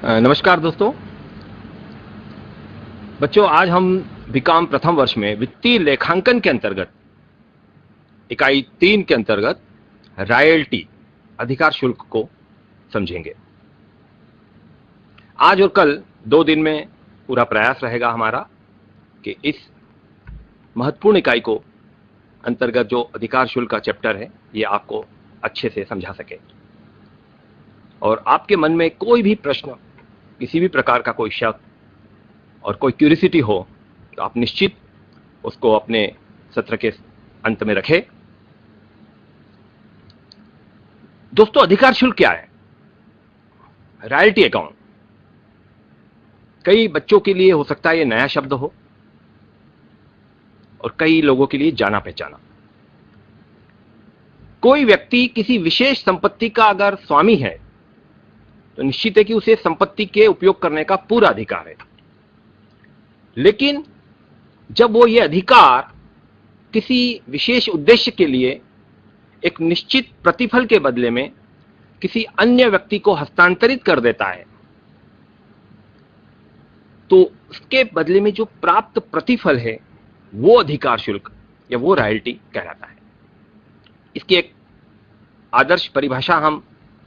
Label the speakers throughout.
Speaker 1: नमस्कार दोस्तों। बच्चों, आज हम बीकॉम प्रथम वर्ष में वित्तीय लेखांकन के अंतर्गत इकाई 3 के अंतर्गत रॉयल्टी अधिकार शुल्क को समझेंगे। आज और कल 2 दिन में पूरा प्रयास रहेगा हमारा कि इस महत्वपूर्ण इकाई को अंतर्गत जो अधिकार शुल्क का चैप्टर है ये आपको अच्छे से समझा सके और आपके मन में कोई भी प्रश्न, किसी भी प्रकार का कोई शक और कोई क्यूरियोसिटी हो तो आप निश्चित उसको अपने सत्र के अंत में रखें। दोस्तों, अधिकार शुल्क क्या है? रॉयल्टी अकाउंट कई बच्चों के लिए हो सकता है ये नया शब्द हो और कई लोगों के लिए जाना पहचाना। कोई व्यक्ति किसी विशेष संपत्ति का अगर स्वामी है तो निश्चित है कि उसे संपत्ति के उपयोग करने का पूरा अधिकार है, लेकिन जब वो ये अधिकार किसी विशेष उद्देश्य के लिए एक निश्चित प्रतिफल के बदले में किसी अन्य व्यक्ति को हस्तांतरित कर देता है तो उसके बदले में जो प्राप्त प्रतिफल है वो अधिकार शुल्क या वो रॉयल्टी कहलाता है। इसकी एक आदर्श परिभाषा हम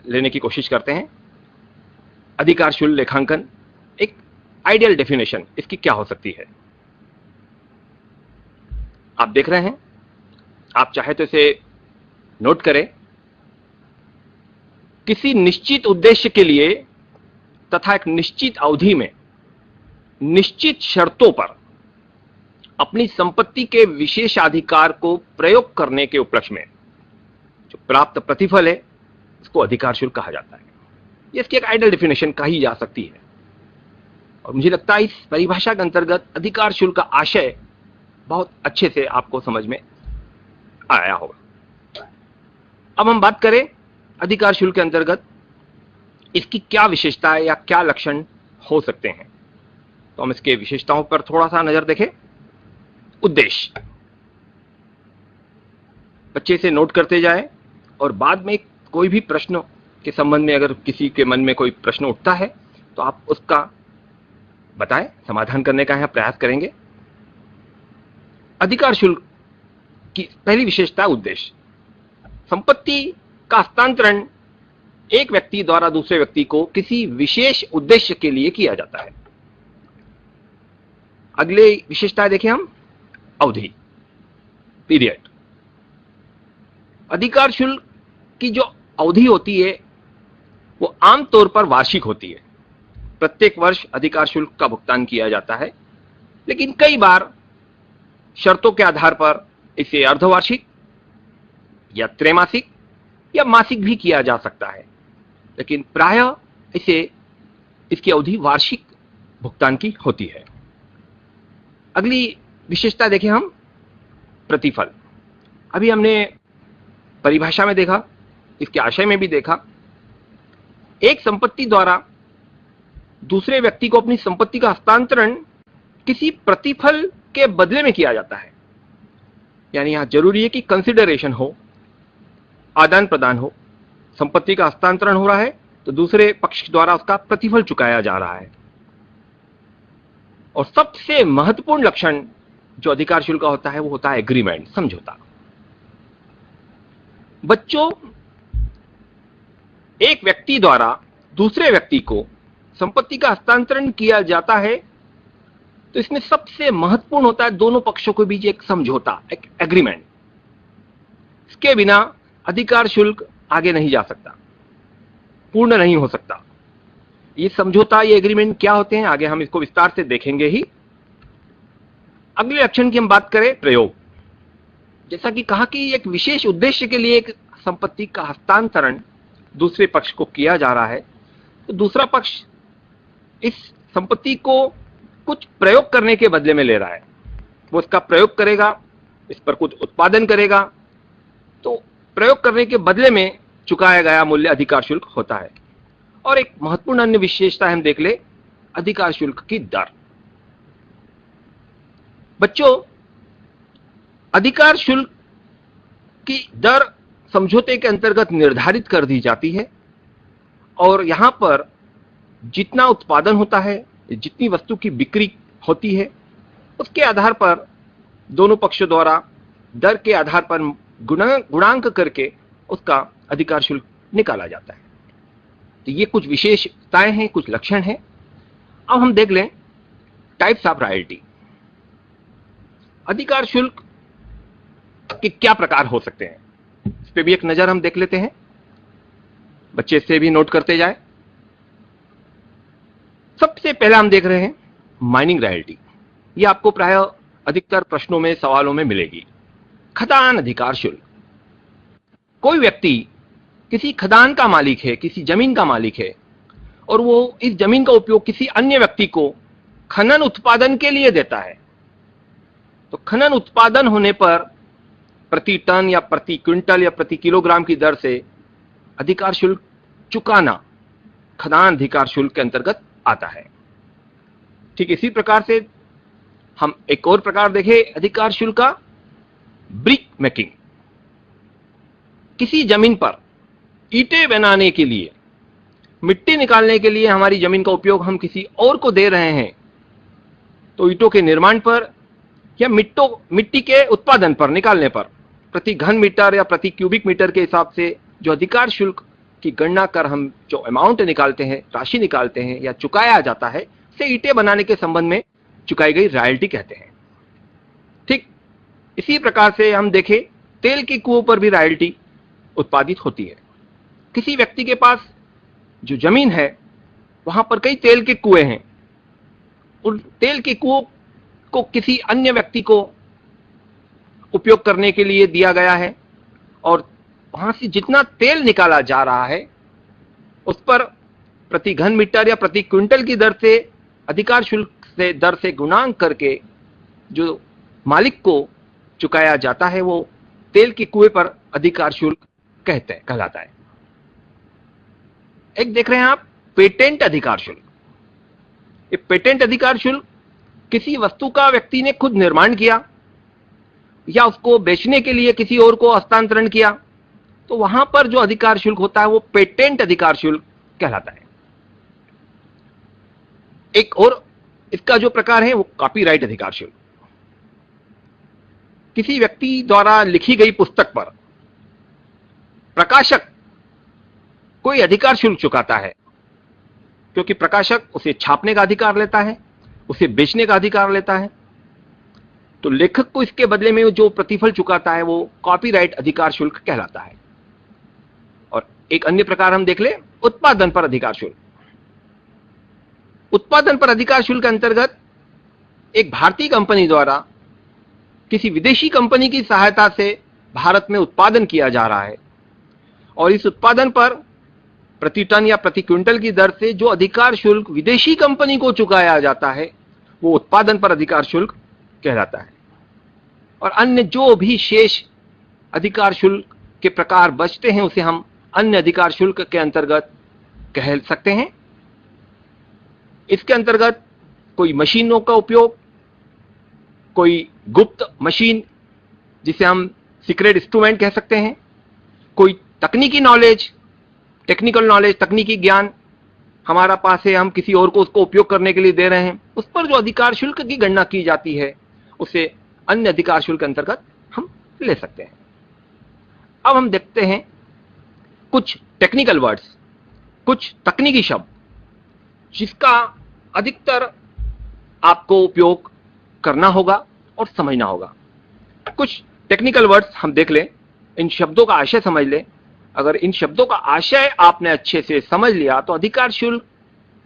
Speaker 1: लेने की कोशिश करते हैं। अधिकार शुल्क लेखांकन एक आइडियल डेफिनेशन इसकी क्या हो सकती है? आप देख रहे हैं, आप चाहे तो इसे नोट करें। किसी निश्चित उद्देश्य के लिए तथा एक निश्चित अवधि में निश्चित शर्तों पर अपनी संपत्ति के विशेषाधिकार को प्रयोग करने के उपलक्ष्य में जो प्राप्त प्रतिफल है उसको अधिकार शुल्क कहा जाता है। ये इसकी एक आइडियल डेफिनेशन कही जा सकती है और मुझे लगता है इस परिभाषा के अंतर्गत अधिकार शुल्क का आशय बहुत अच्छे से आपको समझ में आया होगा। अब हम बात करें अधिकार शुल्क के अंतर्गत इसकी क्या विशेषता है या क्या लक्षण हो सकते हैं, तो हम इसके विशेषताओं पर थोड़ा सा नजर देखें। उद्देश्य बच्चे से नोट करते जाए और बाद में कोई भी प्रश्न के संबंध में अगर किसी के मन में कोई प्रश्न उठता है तो आप उसका बताएं, समाधान करने का यहाँ प्रयास करेंगे। अधिकार शुल्क की पहली विशेषता उद्देश्य। संपत्ति का हस्तांतरण एक व्यक्ति द्वारा दूसरे व्यक्ति को किसी विशेष उद्देश्य के लिए किया जाता है। अगले विशेषता देखें हम, अवधि, पीरियड। अधिकार शुल्क की जो अवधि होती है वो आमतौर पर वार्षिक होती है। प्रत्येक वर्ष अधिकार शुल्क का भुगतान किया जाता है, लेकिन कई बार शर्तों के आधार पर इसे अर्धवार्षिक या त्रैमासिक या मासिक भी किया जा सकता है, लेकिन प्रायः इसकी अवधि वार्षिक भुगतान की होती है। अगली विशेषता देखें हम, प्रतिफल। अभी हमने परिभाषा में देखा, इसके आशय में भी देखा। एक संपत्ति द्वारा दूसरे व्यक्ति को अपनी संपत्ति का हस्तांतरण किसी प्रतिफल के बदले में किया जाता है। यानी यहां जरूरी है कि कंसिडरेशन हो, आदान प्रदान हो। संपत्ति का हस्तांतरण हो रहा है तो दूसरे पक्ष द्वारा उसका प्रतिफल चुकाया जा रहा है। और सबसे महत्वपूर्ण लक्षण जो अधिकार शुल्क का होता है वो होता है एग्रीमेंट, समझौता। बच्चों, एक व्यक्ति द्वारा दूसरे व्यक्ति को संपत्ति का हस्तांतरण किया जाता है तो इसमें सबसे महत्वपूर्ण होता है दोनों पक्षों के बीच एक समझौता, एक एग्रीमेंट। इसके बिना अधिकार शुल्क आगे नहीं जा सकता, पूर्ण नहीं हो सकता। ये समझौता, ये एग्रीमेंट क्या होते हैं आगे हम इसको विस्तार से देखेंगे ही। अगले लक्षण की हम बात करें, प्रयोग। जैसा कि कहा कि एक विशेष उद्देश्य के लिए एक संपत्ति का हस्तांतरण दूसरे पक्ष को किया जा रहा है तो दूसरा पक्ष इस संपत्ति को कुछ प्रयोग करने के बदले में ले रहा है। वो इसका प्रयोग करेगा, इस पर कुछ उत्पादन करेगा, तो प्रयोग करने के बदले में चुकाया गया मूल्य अधिकार शुल्क होता है। और एक महत्वपूर्ण अन्य विशेषता हम देख ले, अधिकार शुल्क की दर। बच्चों, अधिकार शुल्क की दर समझौते के अंतर्गत निर्धारित कर दी जाती है और यहां पर जितना उत्पादन होता है, जितनी वस्तु की बिक्री होती है, उसके आधार पर दोनों पक्षों द्वारा दर के आधार पर गुणांक करके उसका अधिकार शुल्क निकाला जाता है। तो ये कुछ विशेषताएं हैं, कुछ लक्षण हैं। अब हम देख लें टाइप्स ऑफ रॉयल्टी। अधिकार शुल्क के क्या प्रकार हो सकते हैं, इस पे भी एक नजर हम देख लेते हैं। बच्चे से भी नोट करते जाए। सबसे पहला हम देख रहे हैं माइनिंग रॉयल्टी। ये आपको प्राय अधिकतर प्रश्नों में, सवालों में मिलेगी। खदान अधिकार शुल्क। कोई व्यक्ति किसी खदान का मालिक है, किसी जमीन का मालिक है, और वो इस जमीन का उपयोग किसी अन्य व्यक्ति को खनन उत्पादन के लिए देता है, तो खनन उत्पादन होने पर प्रति टन या प्रति क्विंटल या प्रति किलोग्राम की दर से अधिकार शुल्क चुकाना खदान अधिकार शुल्क के अंतर्गत आता है। ठीक इसी प्रकार से हम एक और प्रकार देखें अधिकार शुल्क का, ब्रिक मेकिंग। किसी जमीन पर ईंटें बनाने के लिए, मिट्टी निकालने के लिए हमारी जमीन का उपयोग हम किसी और को दे रहे हैं, तो ईंटों के निर्माण पर या मिट्टी के उत्पादन पर, निकालने पर प्रति घन मीटर या प्रति क्यूबिक मीटर के हिसाब से जो अधिकार शुल्क की गणना कर हम जो अमाउंट निकालते हैं, राशि निकालते हैं या चुकाया जाता है, से ईंटें बनाने के संबंध में चुकाई गई रॉयल्टी कहते हैं। ठीक इसी प्रकार से हम देखें तेल के कुओं पर भी रॉयल्टी उत्पादित होती है। किसी व्यक्ति के पास जो जमीन है वहां पर कई तेल के कुएं हैं, उन तेल के कुओं को किसी अन्य व्यक्ति को उपयोग करने के लिए दिया गया है, और वहां से जितना तेल निकाला जा रहा है उस पर प्रति घन मीटर या प्रति क्विंटल की दर से अधिकार शुल्क से दर से गुणांक करके जो मालिक को चुकाया जाता है, वो तेल के कुएं पर अधिकार शुल्क कहलाता है। एक देख रहे हैं आप पेटेंट अधिकार शुल्क। ये पेटेंट अधिकार शुल्क किसी वस्तु का व्यक्ति ने खुद निर्माण किया या उसको बेचने के लिए किसी और को हस्तांतरण किया, तो वहां पर जो अधिकार शुल्क होता है वो पेटेंट अधिकार शुल्क कहलाता है। एक और इसका जो प्रकार है वो कॉपीराइट अधिकार शुल्क। किसी व्यक्ति द्वारा लिखी गई पुस्तक पर प्रकाशक कोई अधिकार शुल्क चुकाता है, क्योंकि प्रकाशक उसे छापने का अधिकार लेता है, उसे बेचने का अधिकार लेता है, तो लेखक को इसके बदले में जो प्रतिफल चुकाता है वो कॉपीराइट अधिकार शुल्क कहलाता है। और एक अन्य प्रकार हम देख ले उत्पादन पर अधिकार शुल्क। उत्पादन पर अधिकार शुल्क के अंतर्गत एक भारतीय कंपनी द्वारा किसी विदेशी कंपनी की सहायता से भारत में उत्पादन किया जा रहा है, और इस उत्पादन पर प्रति टन या प्रति क्विंटल की दर से जो अधिकार शुल्क विदेशी कंपनी को चुकाया जाता है वो उत्पादन पर अधिकार शुल्क कहलाता है। और अन्य जो भी शेष अधिकार शुल्क के प्रकार बचते हैं उसे हम अन्य अधिकार शुल्क के अंतर्गत कह सकते हैं। इसके अंतर्गत कोई मशीनों का उपयोग, कोई गुप्त मशीन जिसे हम सीक्रेट इंस्ट्रूमेंट कह सकते हैं, कोई तकनीकी नॉलेज, टेक्निकल नॉलेज, तकनीकी ज्ञान हमारा पास है, हम किसी और को उसको उपयोग करने के लिए दे रहे हैं, उस पर जो अधिकार शुल्क की गणना की जाती है उसे अन्य अधिकार शुल्क के अंतर्गत हम ले सकते हैं। अब हम देखते हैं कुछ टेक्निकल वर्ड्स, कुछ तकनीकी शब्द जिसका अधिकतर आपको उपयोग करना होगा और समझना होगा। कुछ टेक्निकल वर्ड्स हम देख लें, इन शब्दों का आशय समझ लें। अगर इन शब्दों का आशय आपने अच्छे से समझ लिया तो अधिकार शुल्क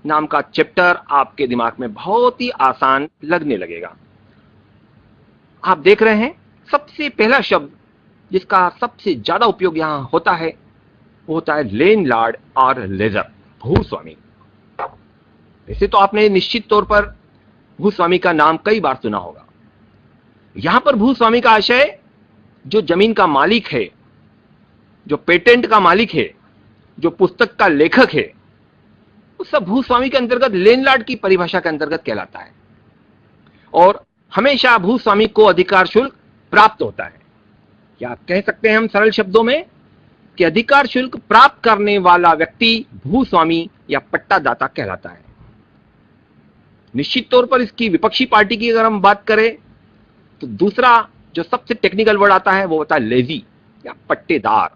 Speaker 1: नाम का चैप्टर आपके दिमाग में बहुत ही आसान लगने लगेगा। आप देख रहे हैं सबसे पहला शब्द जिसका सबसे ज्यादा उपयोग यहां होता है वो होता है लैंडलॉर्ड और लेजर, भूस्वामी। वैसे तो आपने निश्चित तौर पर भूस्वामी का नाम कई बार सुना होगा। यहां पर भूस्वामी का आशय जो जमीन का मालिक है, जो पेटेंट का मालिक है, जो पुस्तक का लेखक है, उस सब भूस्वामी के अंतर्गत लैंडलॉर्ड की परिभाषा के अंतर्गत कहलाता है। और हमेशा भूस्वामी को अधिकार शुल्क प्राप्त होता है। क्या कह सकते हैं हम सरल शब्दों में कि अधिकार शुल्क प्राप्त करने वाला व्यक्ति भूस्वामी या पट्टादाता कहलाता है। निश्चित तौर पर इसकी विपक्षी पार्टी की अगर हम बात करें तो दूसरा जो सबसे टेक्निकल वर्ड आता है वो होता है लेजी या पट्टेदार।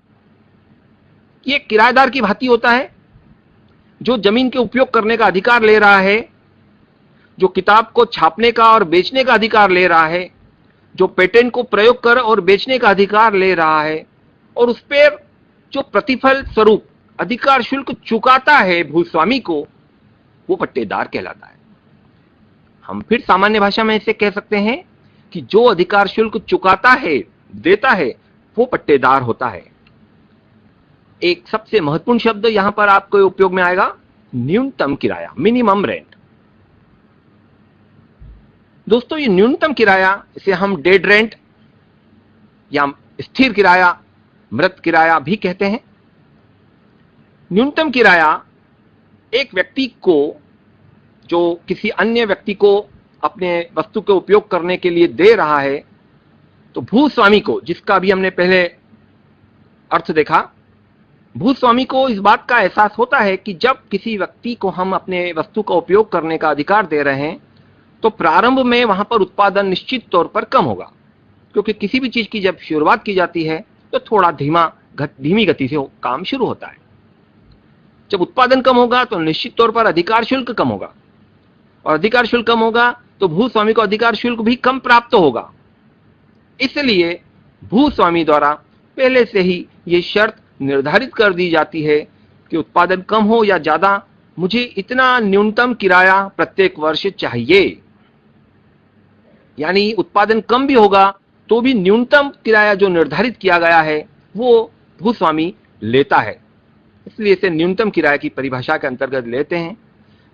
Speaker 1: ये किराएदार की भांति होता है जो जमीन के उपयोग करने का अधिकार ले रहा है, जो किताब को छापने का और बेचने का अधिकार ले रहा है, जो पेटेंट को प्रयोग कर और बेचने का अधिकार ले रहा है और उस पर जो प्रतिफल स्वरूप अधिकार शुल्क चुकाता है भूस्वामी को, वो पट्टेदार कहलाता है। हम फिर सामान्य भाषा में इसे कह सकते हैं कि जो अधिकार शुल्क चुकाता है, देता है, वो पट्टेदार होता है। एक सबसे महत्वपूर्ण शब्द यहां पर आपको उपयोग में आएगा, न्यूनतम किराया, मिनिमम रेंट। दोस्तों, ये न्यूनतम किराया, इसे हम डेड रेंट या स्थिर किराया, मृत किराया भी कहते हैं। न्यूनतम किराया एक व्यक्ति को जो किसी अन्य व्यक्ति को अपने वस्तु के उपयोग करने के लिए दे रहा है, तो भूस्वामी को, जिसका भी हमने पहले अर्थ देखा, भूस्वामी को इस बात का एहसास होता है कि जब किसी व्यक्ति को हम अपने वस्तु का उपयोग करने का अधिकार दे रहे हैं तो प्रारंभ में वहां पर उत्पादन निश्चित तौर पर कम होगा, क्योंकि किसी भी चीज की जब शुरुआत की जाती है तो थोड़ा धीमी गति से काम शुरू होता है। जब उत्पादन कम होगा तो निश्चित तौर पर अधिकार शुल्क कम होगा, और अधिकार शुल्क कम होगा तो भूस्वामी को अधिकार शुल्क भी कम प्राप्त होगा। इसलिए भूस्वामी द्वारा पहले से ही ये शर्त निर्धारित कर दी जाती है कि उत्पादन कम हो या ज्यादा, मुझे इतना न्यूनतम किराया प्रत्येक वर्ष चाहिए। यानी उत्पादन कम भी होगा तो भी न्यूनतम किराया जो निर्धारित किया गया है वो भूस्वामी लेता है। इसलिए इसे न्यूनतम किराया की परिभाषा के अंतर्गत लेते हैं,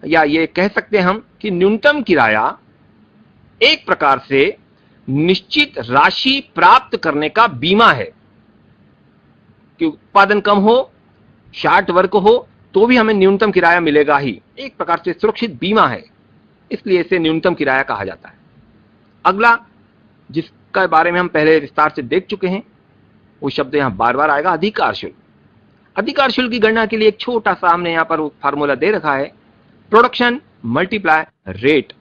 Speaker 1: या ये कह सकते हैं हम कि न्यूनतम किराया एक प्रकार से निश्चित राशि प्राप्त करने का बीमा है कि उत्पादन कम हो, शार्ट वर्क हो, तो भी हमें न्यूनतम किराया मिलेगा ही। एक प्रकार से सुरक्षित बीमा है, इसलिए इसे न्यूनतम किराया कहा जाता है। अगला जिसके बारे में हम पहले विस्तार से देख चुके हैं, वो शब्द यहां बार बार आएगा, अधिकार शुल्क। अधिकार शुल्क की गणना के लिए एक छोटा सा हमने यहां पर फार्मूला दे रखा है, प्रोडक्शन मल्टीप्लाई रेट।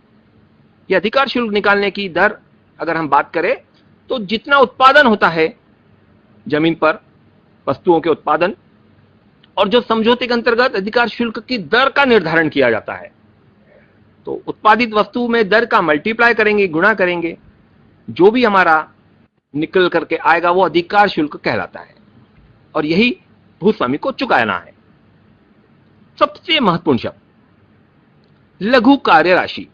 Speaker 1: ये अधिकार शुल्क निकालने की दर अगर हम बात करें तो जितना उत्पादन होता है जमीन पर, वस्तुओं के उत्पादन, और जो समझौते के अंतर्गत अधिकार शुल्क की दर का निर्धारण किया जाता है, तो उत्पादित वस्तु में दर का मल्टीप्लाई करेंगे, गुणा करेंगे, जो भी हमारा निकल करके आएगा वो अधिकार शुल्क कहलाता है, और यही भूस्वामी को चुकाना है। सबसे महत्वपूर्ण शब्द लघु कार्य राशि,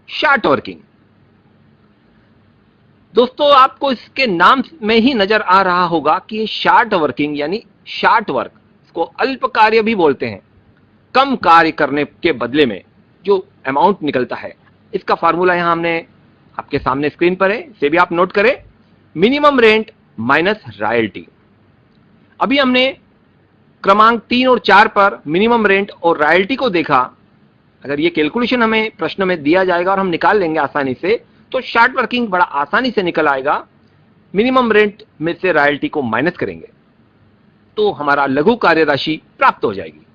Speaker 1: शार्ट वर्किंग। दोस्तों, आपको इसके नाम में ही नजर आ रहा होगा कि ये शार्ट वर्किंग यानी शार्ट वर्क, इसको अल्प कार्य भी बोलते हैं। कम कार्य करने के बदले में जो अमाउंट निकलता है, इसका फार्मूला यहां हमने आपके सामने स्क्रीन पर है, इसे भी आप नोट करें, मिनिमम रेंट माइनस रॉयल्टी। अभी हमने क्रमांक 3 और 4 पर मिनिमम रेंट और रॉयल्टी को देखा। अगर ये कैलकुलेशन हमें प्रश्न में दिया जाएगा और हम निकाल लेंगे आसानी से, तो शार्ट वर्किंग बड़ा आसानी से निकल आएगा। मिनिमम रेंट में से रॉयल्टी को माइनस करेंगे तो हमारा लघु कार्य राशि प्राप्त हो जाएगी।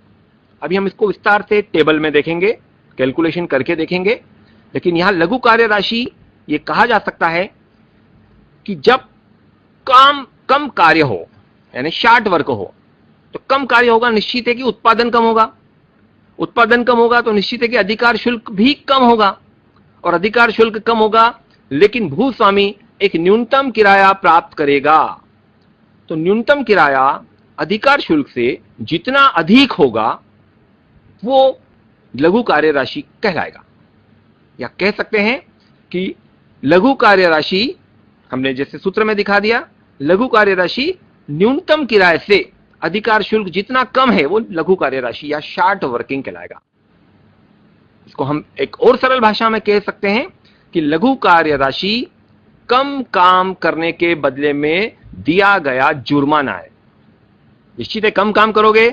Speaker 1: अभी हम इसको विस्तार से टेबल में देखेंगे, कैलकुलेशन करके देखेंगे, लेकिन यहां लघु कार्य राशि ये कहा जा सकता है कि जब कम कार्य हो, यानी शार्ट वर्क हो, तो कम कार्य होगा, निश्चित है कि उत्पादन कम होगा। उत्पादन कम होगा तो निश्चित है कि अधिकार शुल्क भी कम होगा, और अधिकार शुल्क कम होगा लेकिन भूस्वामी एक न्यूनतम किराया प्राप्त करेगा। तो न्यूनतम किराया अधिकार शुल्क से जितना अधिक होगा वो लघु कार्य राशि कहलाएगा, या कह सकते हैं कि लघु कार्य राशि, हमने जैसे सूत्र में दिखा दिया, लघु कार्य राशि न्यूनतम किराए से अधिकार शुल्क जितना कम है वो लघु कार्य राशि या शार्ट वर्किंग कहलाएगा। इसको हम एक और सरल भाषा में कह सकते हैं कि लघु कार्य राशि कम काम करने के बदले में दिया गया जुर्माना है। निश्चित है, कम काम करोगे,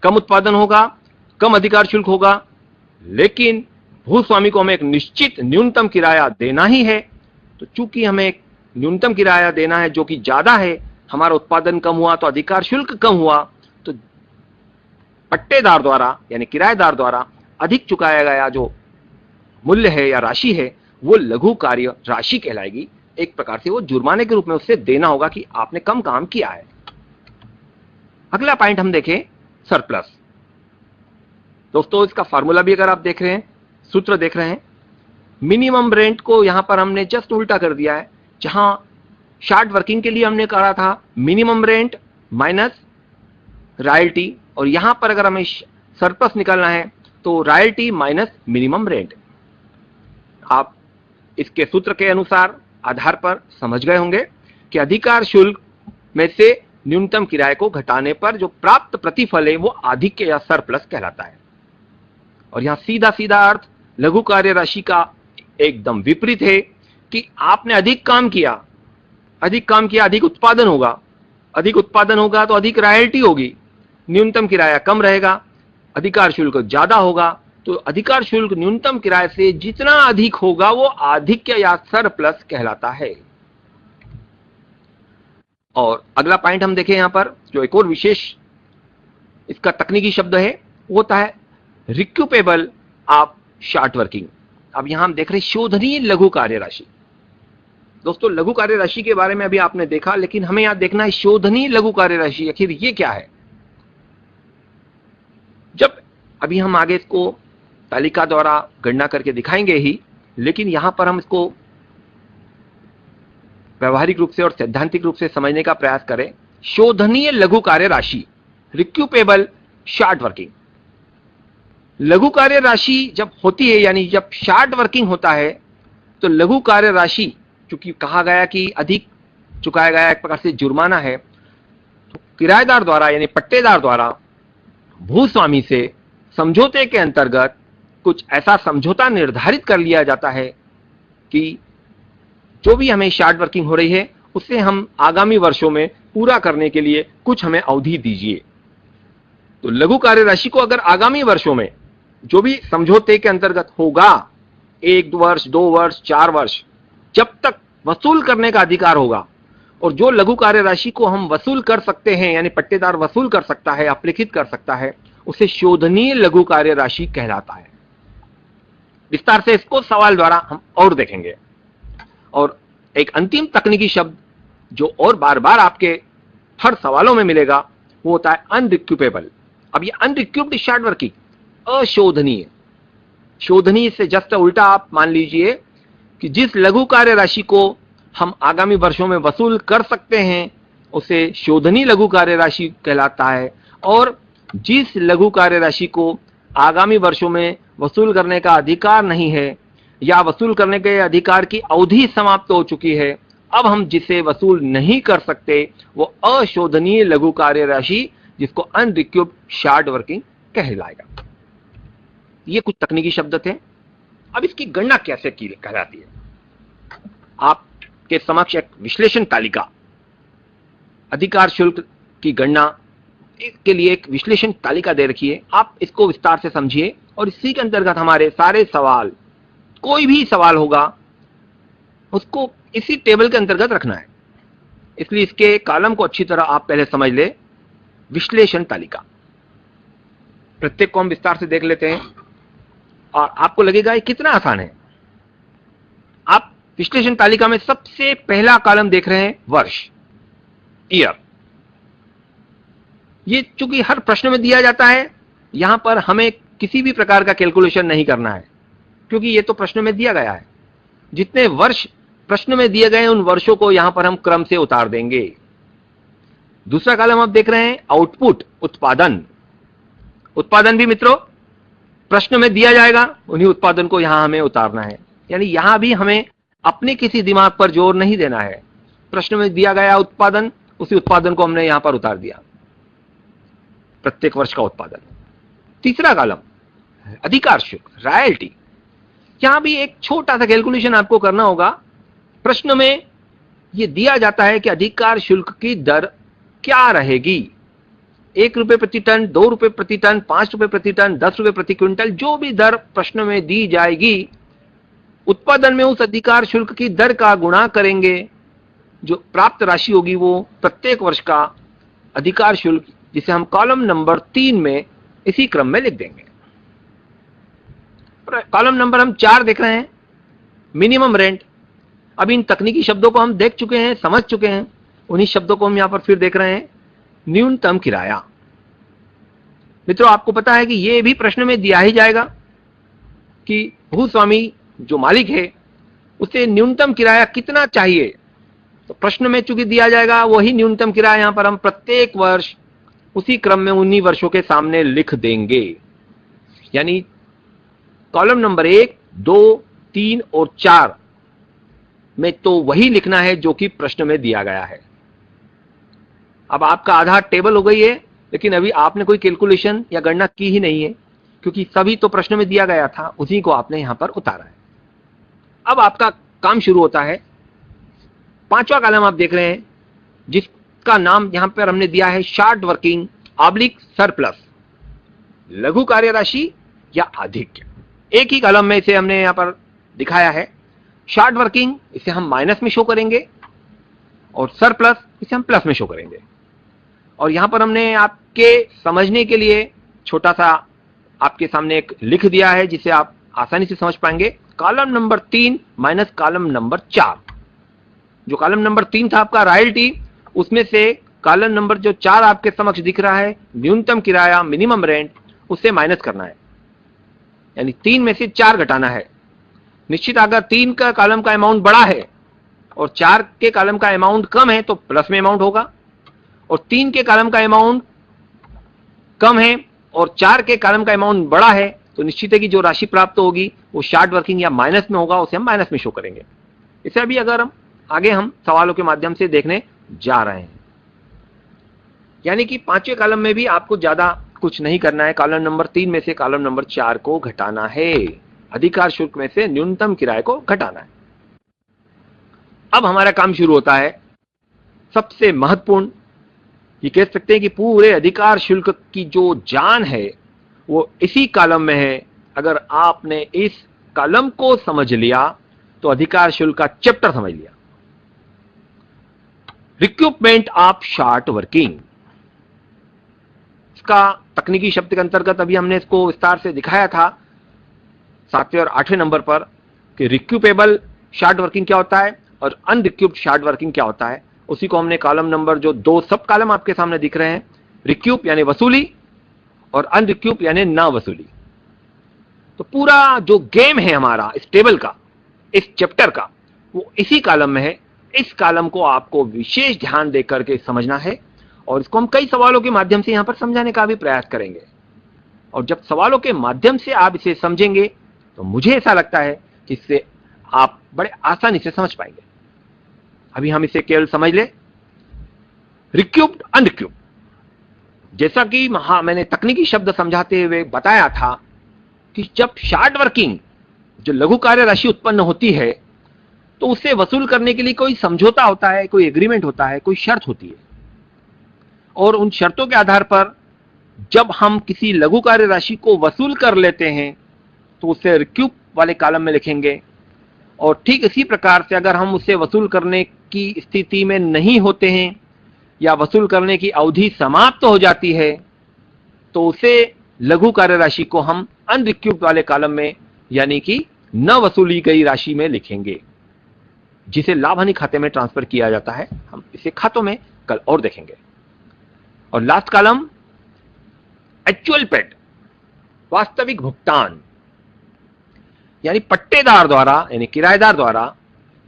Speaker 1: कम उत्पादन होगा, कम अधिकार शुल्क होगा, लेकिन भूस्वामी को हमें एक निश्चित न्यूनतम किराया देना ही है। तो चूंकि हमें एक न्यूनतम किराया देना है जो कि ज्यादा है, हमारा उत्पादन कम हुआ तो अधिकार शुल्क कम हुआ, तो पट्टेदार द्वारा यानी किराएदार द्वारा अधिक चुकाया गया जो मूल्य है या राशि है वो लघु कार्य राशि कहलाएगी। एक प्रकार से वो जुर्माने के रूप में उससे देना होगा कि आपने कम काम किया है। अगला पॉइंट हम देखें, सरप्लस। दोस्तों इसका फार्मूला भी अगर आप देख रहे हैं, सूत्र देख रहे हैं, मिनिमम रेंट को यहां पर हमने जस्ट उल्टा कर दिया है। जहां शार्ट वर्किंग के लिए हमने कहा था मिनिमम रेंट माइनस रॉयल्टी, और यहां पर अगर हमें सरप्लस निकालना है तो रॉयल्टी माइनस मिनिमम रेंट। आप इसके सूत्र के अनुसार आधार पर समझ गए होंगे कि अधिकार शुल्क में से न्यूनतम किराए को घटाने पर जो प्राप्त प्रतिफल है वो आधिक्य या सरप्लस कहलाता है। और यहां सीधा सीधा अर्थ लघु कार्य राशि का एकदम विपरीत है कि आपने अधिक काम किया, अधिक उत्पादन होगा तो अधिक रॉयल्टी होगी, न्यूनतम किराया कम रहेगा, अधिकार शुल्क ज्यादा होगा, तो अधिकार शुल्क न्यूनतम किराए से जितना अधिक होगा वो आधिक्य या सरप्लस कहलाता है। और अगला पॉइंट हम देखें यहां पर जो एक और विशेष इसका तकनीकी शब्द है वो होता है रिक्यूपेबल ऑफ शार्ट वर्किंग। अब यहां हम देख रहे हैं शोधनीय लघु कार्य राशि। दोस्तों लघु कार्य राशि के बारे में अभी आपने देखा, लेकिन हमें यहां देखना है शोधनीय लघु कार्य राशि आखिर ये क्या है। जब अभी हम आगे इसको तालिका द्वारा गणना करके दिखाएंगे ही, लेकिन यहां पर हम इसको व्यवहारिक रूप से और सैद्धांतिक रूप से समझने का प्रयास करें। शोधनीय लघु कार्य राशि, रिक्यूपेबल शार्ट वर्किंग। लघु कार्य राशि जब होती है यानी जब शार्ट वर्किंग होता है तो लघु कार्य राशि चूंकि कहा गया कि अधिक चुकाया गया एक प्रकार से जुर्माना है, तो किराएदार द्वारा यानी पट्टेदार द्वारा भूस्वामी से समझौते के अंतर्गत कुछ ऐसा समझौता निर्धारित कर लिया जाता है कि जो भी हमें शार्ट वर्किंग हो रही है उससे हम आगामी वर्षों में पूरा करने के लिए कुछ हमें अवधि दीजिए। तो लघु कार्य राशि को अगर आगामी वर्षों में जो भी समझौते के अंतर्गत होगा, 1 वर्ष 2 वर्ष 4 वर्ष, जब तक वसूल करने का अधिकार होगा, और जो लघु कार्य राशि को हम वसूल कर सकते हैं यानी पट्टेदार वसूल कर सकता है, अपलिखित कर सकता है, उसे शोधनीय लघु कार्य राशि कहलाता है। विस्तार से इसको सवाल द्वारा हम और देखेंगे। और एक अंतिम तकनीकी शब्द जो और बार बार आपके हर सवालों में मिलेगा वो होता है अनरिक्यूपेबल। अब ये अनरिक्यूप्ड शार्ट वर्किंग, अशोधनीय, शोधनीय से जस्ट उल्टा आप मान लीजिए कि जिस लघु कार्य राशि को हम आगामी वर्षों में वसूल कर सकते हैं उसे शोधनीय लघु कार्य राशि कहलाता है, और जिस लघु कार्य राशि को आगामी वर्षों में वसूल करने का अधिकार नहीं है या वसूल करने के अधिकार की अवधि समाप्त हो चुकी है, अब हम जिसे वसूल नहीं कर सकते वो अशोधनीय लघु कार्य राशि जिसको अनरिक्यूप्ड शार्ट वर्किंग कहलाएगा। ये कुछ तकनीकी शब्द थे। अब इसकी गणना कैसे की कहलाती है, आपके समक्ष एक विश्लेषण तालिका, अधिकार शुल्क की गणना के लिए एक विश्लेषण तालिका दे रखी है। आप इसको विस्तार से समझिए और इसी के अंतर्गत हमारे सारे सवाल, कोई भी सवाल होगा उसको इसी टेबल के अंतर्गत रखना है। इसलिए इसके कॉलम को अच्छी तरह आप पहले समझ ले। विश्लेषण तालिका, प्रत्येक को हम विस्तार से देख लेते हैं और आपको लगेगा ये कितना आसान है। आप विश्लेषण तालिका में सबसे पहला कॉलम देख रहे हैं वर्ष, ईयर। ये चूंकि हर प्रश्न में दिया जाता है, यहां पर हमें किसी भी प्रकार का कैलकुलेशन नहीं करना है क्योंकि ये तो प्रश्न में दिया गया है। जितने वर्ष प्रश्न में दिए गए उन वर्षों को यहां पर हम क्रम से उतार देंगे। दूसरा कॉलम आप देख रहे हैं आउटपुट, उत्पादन। उत्पादन भी मित्रों प्रश्न में दिया जाएगा, उन्हीं उत्पादन को यहां हमें उतारना है। यानी यहां भी हमें अपने किसी दिमाग पर जोर नहीं देना है। प्रश्न में दिया गया उत्पादन, उसी उत्पादन को हमने यहां पर उतार दिया, प्रत्येक वर्ष का उत्पादन। तीसरा कॉलम अधिकार शुल्क, रॉयल्टी। यहां भी एक छोटा सा कैलकुलेशन आपको करना होगा। प्रश्न में यह दिया जाता है कि अधिकार शुल्क की दर क्या रहेगी, 1 रुपए प्रति टन, 2 रुपए प्रति टन, 5 रुपए प्रति टन, 10 रुपए प्रति क्विंटल, जो भी दर प्रश्न में दी जाएगी, उत्पादन में उस अधिकार शुल्क की दर का गुणा करेंगे जो प्राप्त राशि होगी वो प्रत्येक वर्ष का अधिकार शुल्क, जिसे हम कॉलम नंबर 3 में इसी क्रम में लिख देंगे। कॉलम नंबर हम 4 देख रहे हैं, मिनिमम रेंट। अभी इन तकनीकी शब्दों को हम देख चुके हैं, समझ चुके हैं, उन्हीं शब्दों को हम यहां पर फिर देख रहे हैं। न्यूनतम किराया। मित्रों, आपको पता है कि यह भी प्रश्न में दिया ही जाएगा कि भूस्वामी जो मालिक है उसे न्यूनतम किराया कितना चाहिए। तो प्रश्न में चूंकि दिया जाएगा वही न्यूनतम किराया यहां पर हम प्रत्येक वर्ष उसी क्रम में उन्हीं वर्षों के सामने लिख देंगे। यानी कॉलम नंबर 1, 2, 3 और 4 में तो वही लिखना है जो कि प्रश्न में दिया गया है। अब आपका आधार टेबल हो गई है, लेकिन अभी आपने कोई कैलकुलेशन या गणना की ही नहीं है, क्योंकि सभी तो प्रश्न में दिया गया था, उसी को आपने यहां पर उतारा है। अब आपका काम शुरू होता है। 5वां कॉलम आप देख रहे हैं, जिसका नाम यहां पर हमने दिया है शॉर्ट वर्किंग ऑब्लिक सरप्लस, लघु कार्य राशि या आधिक्य। एक ही कॉलम में इसे हमने यहां पर दिखाया है। शॉर्ट वर्किंग इसे हम माइनस में शो करेंगे और सरप्लस इसे हम प्लस में शो करेंगे। और यहां पर हमने आपके समझने के लिए छोटा सा आपके सामने एक लिख दिया है, जिसे आप आसानी से समझ पाएंगे। Column number 3 minus column number 4। जो कॉलम नंबर 3 था आपका रॉयल्टी, उसमें से कॉलम नंबर जो 4 आपके समक्ष दिख रहा है न्यूनतम किराया, मिनिमम रेंट, उससे माइनस करना है। यानी 3 में से 4 घटाना है। निश्चित अगर 3 का कॉलम का अमाउंट बड़ा है और 4 के कॉलम का अमाउंट कम है तो प्लस में अमाउंट होगा, और 3 के कॉलम का अमाउंट कम है और 4 के कॉलम का अमाउंट बड़ा है तो निश्चित है कि जो राशि प्राप्त होगी वो शॉर्ट वर्किंग या माइनस में होगा, उसे हम माइनस में शो करेंगे। इसे अभी अगर हम आगे हम सवालों के माध्यम से देखने जा रहे हैं। यानी कि 5वें कॉलम में भी आपको ज्यादा कुछ नहीं करना है। कॉलम नंबर 3 में से कॉलम नंबर 4 को घटाना है, अधिकार शुल्क में से न्यूनतम किराए को घटाना है। अब हमारा काम शुरू होता है सबसे महत्वपूर्ण, ये कह सकते हैं कि पूरे अधिकार शुल्क की जो जान है वो इसी कॉलम में है। अगर आपने इस कॉलम को समझ लिया तो अधिकार शुल्क का चैप्टर समझ लिया। रिक्रूटमेंट ऑफ शॉर्ट वर्किंग, इसका तकनीकी शब्द के अंतर्गत अभी हमने इसको विस्तार से दिखाया था 7वें और 8वें नंबर पर कि रिक्यूपेबल शॉर्ट वर्किंग क्या होता है और अनरिक्यूप्ड शॉर्ट वर्किंग क्या होता है। उसी को हमने कॉलम नंबर जो 2 सब कॉलम आपके सामने दिख रहे हैं, रिक्यूप यानी वसूली और अनरिक्यूप यानी ना वसूली। तो पूरा जो गेम है हमारा इस टेबल का, इस चैप्टर का, वो इसी कॉलम में है। इस कॉलम को आपको विशेष ध्यान देकर के समझना है और इसको हम कई सवालों के माध्यम से यहां पर समझाने का भी प्रयास करेंगे। और जब सवालों के माध्यम से आप इसे समझेंगे तो मुझे ऐसा लगता है कि इससे आप बड़े आसानी से समझ पाएंगे। अभी हम इसे केवल समझ ले। रिक्यूप्ड, अनरिक्यूप्ड, जैसा कि मैंने तकनीकी शब्द समझाते हुए बताया था कि जब शॉर्ट वर्किंग जो लघु कार्य राशि उत्पन्न होती है तो उसे वसूल करने के लिए कोई समझौता होता है, कोई एग्रीमेंट होता है, कोई शर्त होती है। और उन शर्तों के आधार पर जब हम किसी लघु कार्य राशि को वसूल कर लेते हैं तो उसे रिक्यूप वाले कॉलम में लिखेंगे। और ठीक इसी प्रकार से अगर हम उसे वसूल करने की स्थिति में नहीं होते हैं या वसूल करने की अवधि समाप्त हो जाती है तो उसे लघु कार्य राशि को हम अनरिक्यूप्ड वाले कॉलम में यानी कि न वसूली गई राशि में लिखेंगे, जिसे लाभ हानि खाते में ट्रांसफर किया जाता है। हम इसे खातों में कल और देखेंगे। और लास्ट कॉलम एक्चुअल पेड, वास्तविक भुगतान, यानी पट्टेदार द्वारा यानी किराएदार द्वारा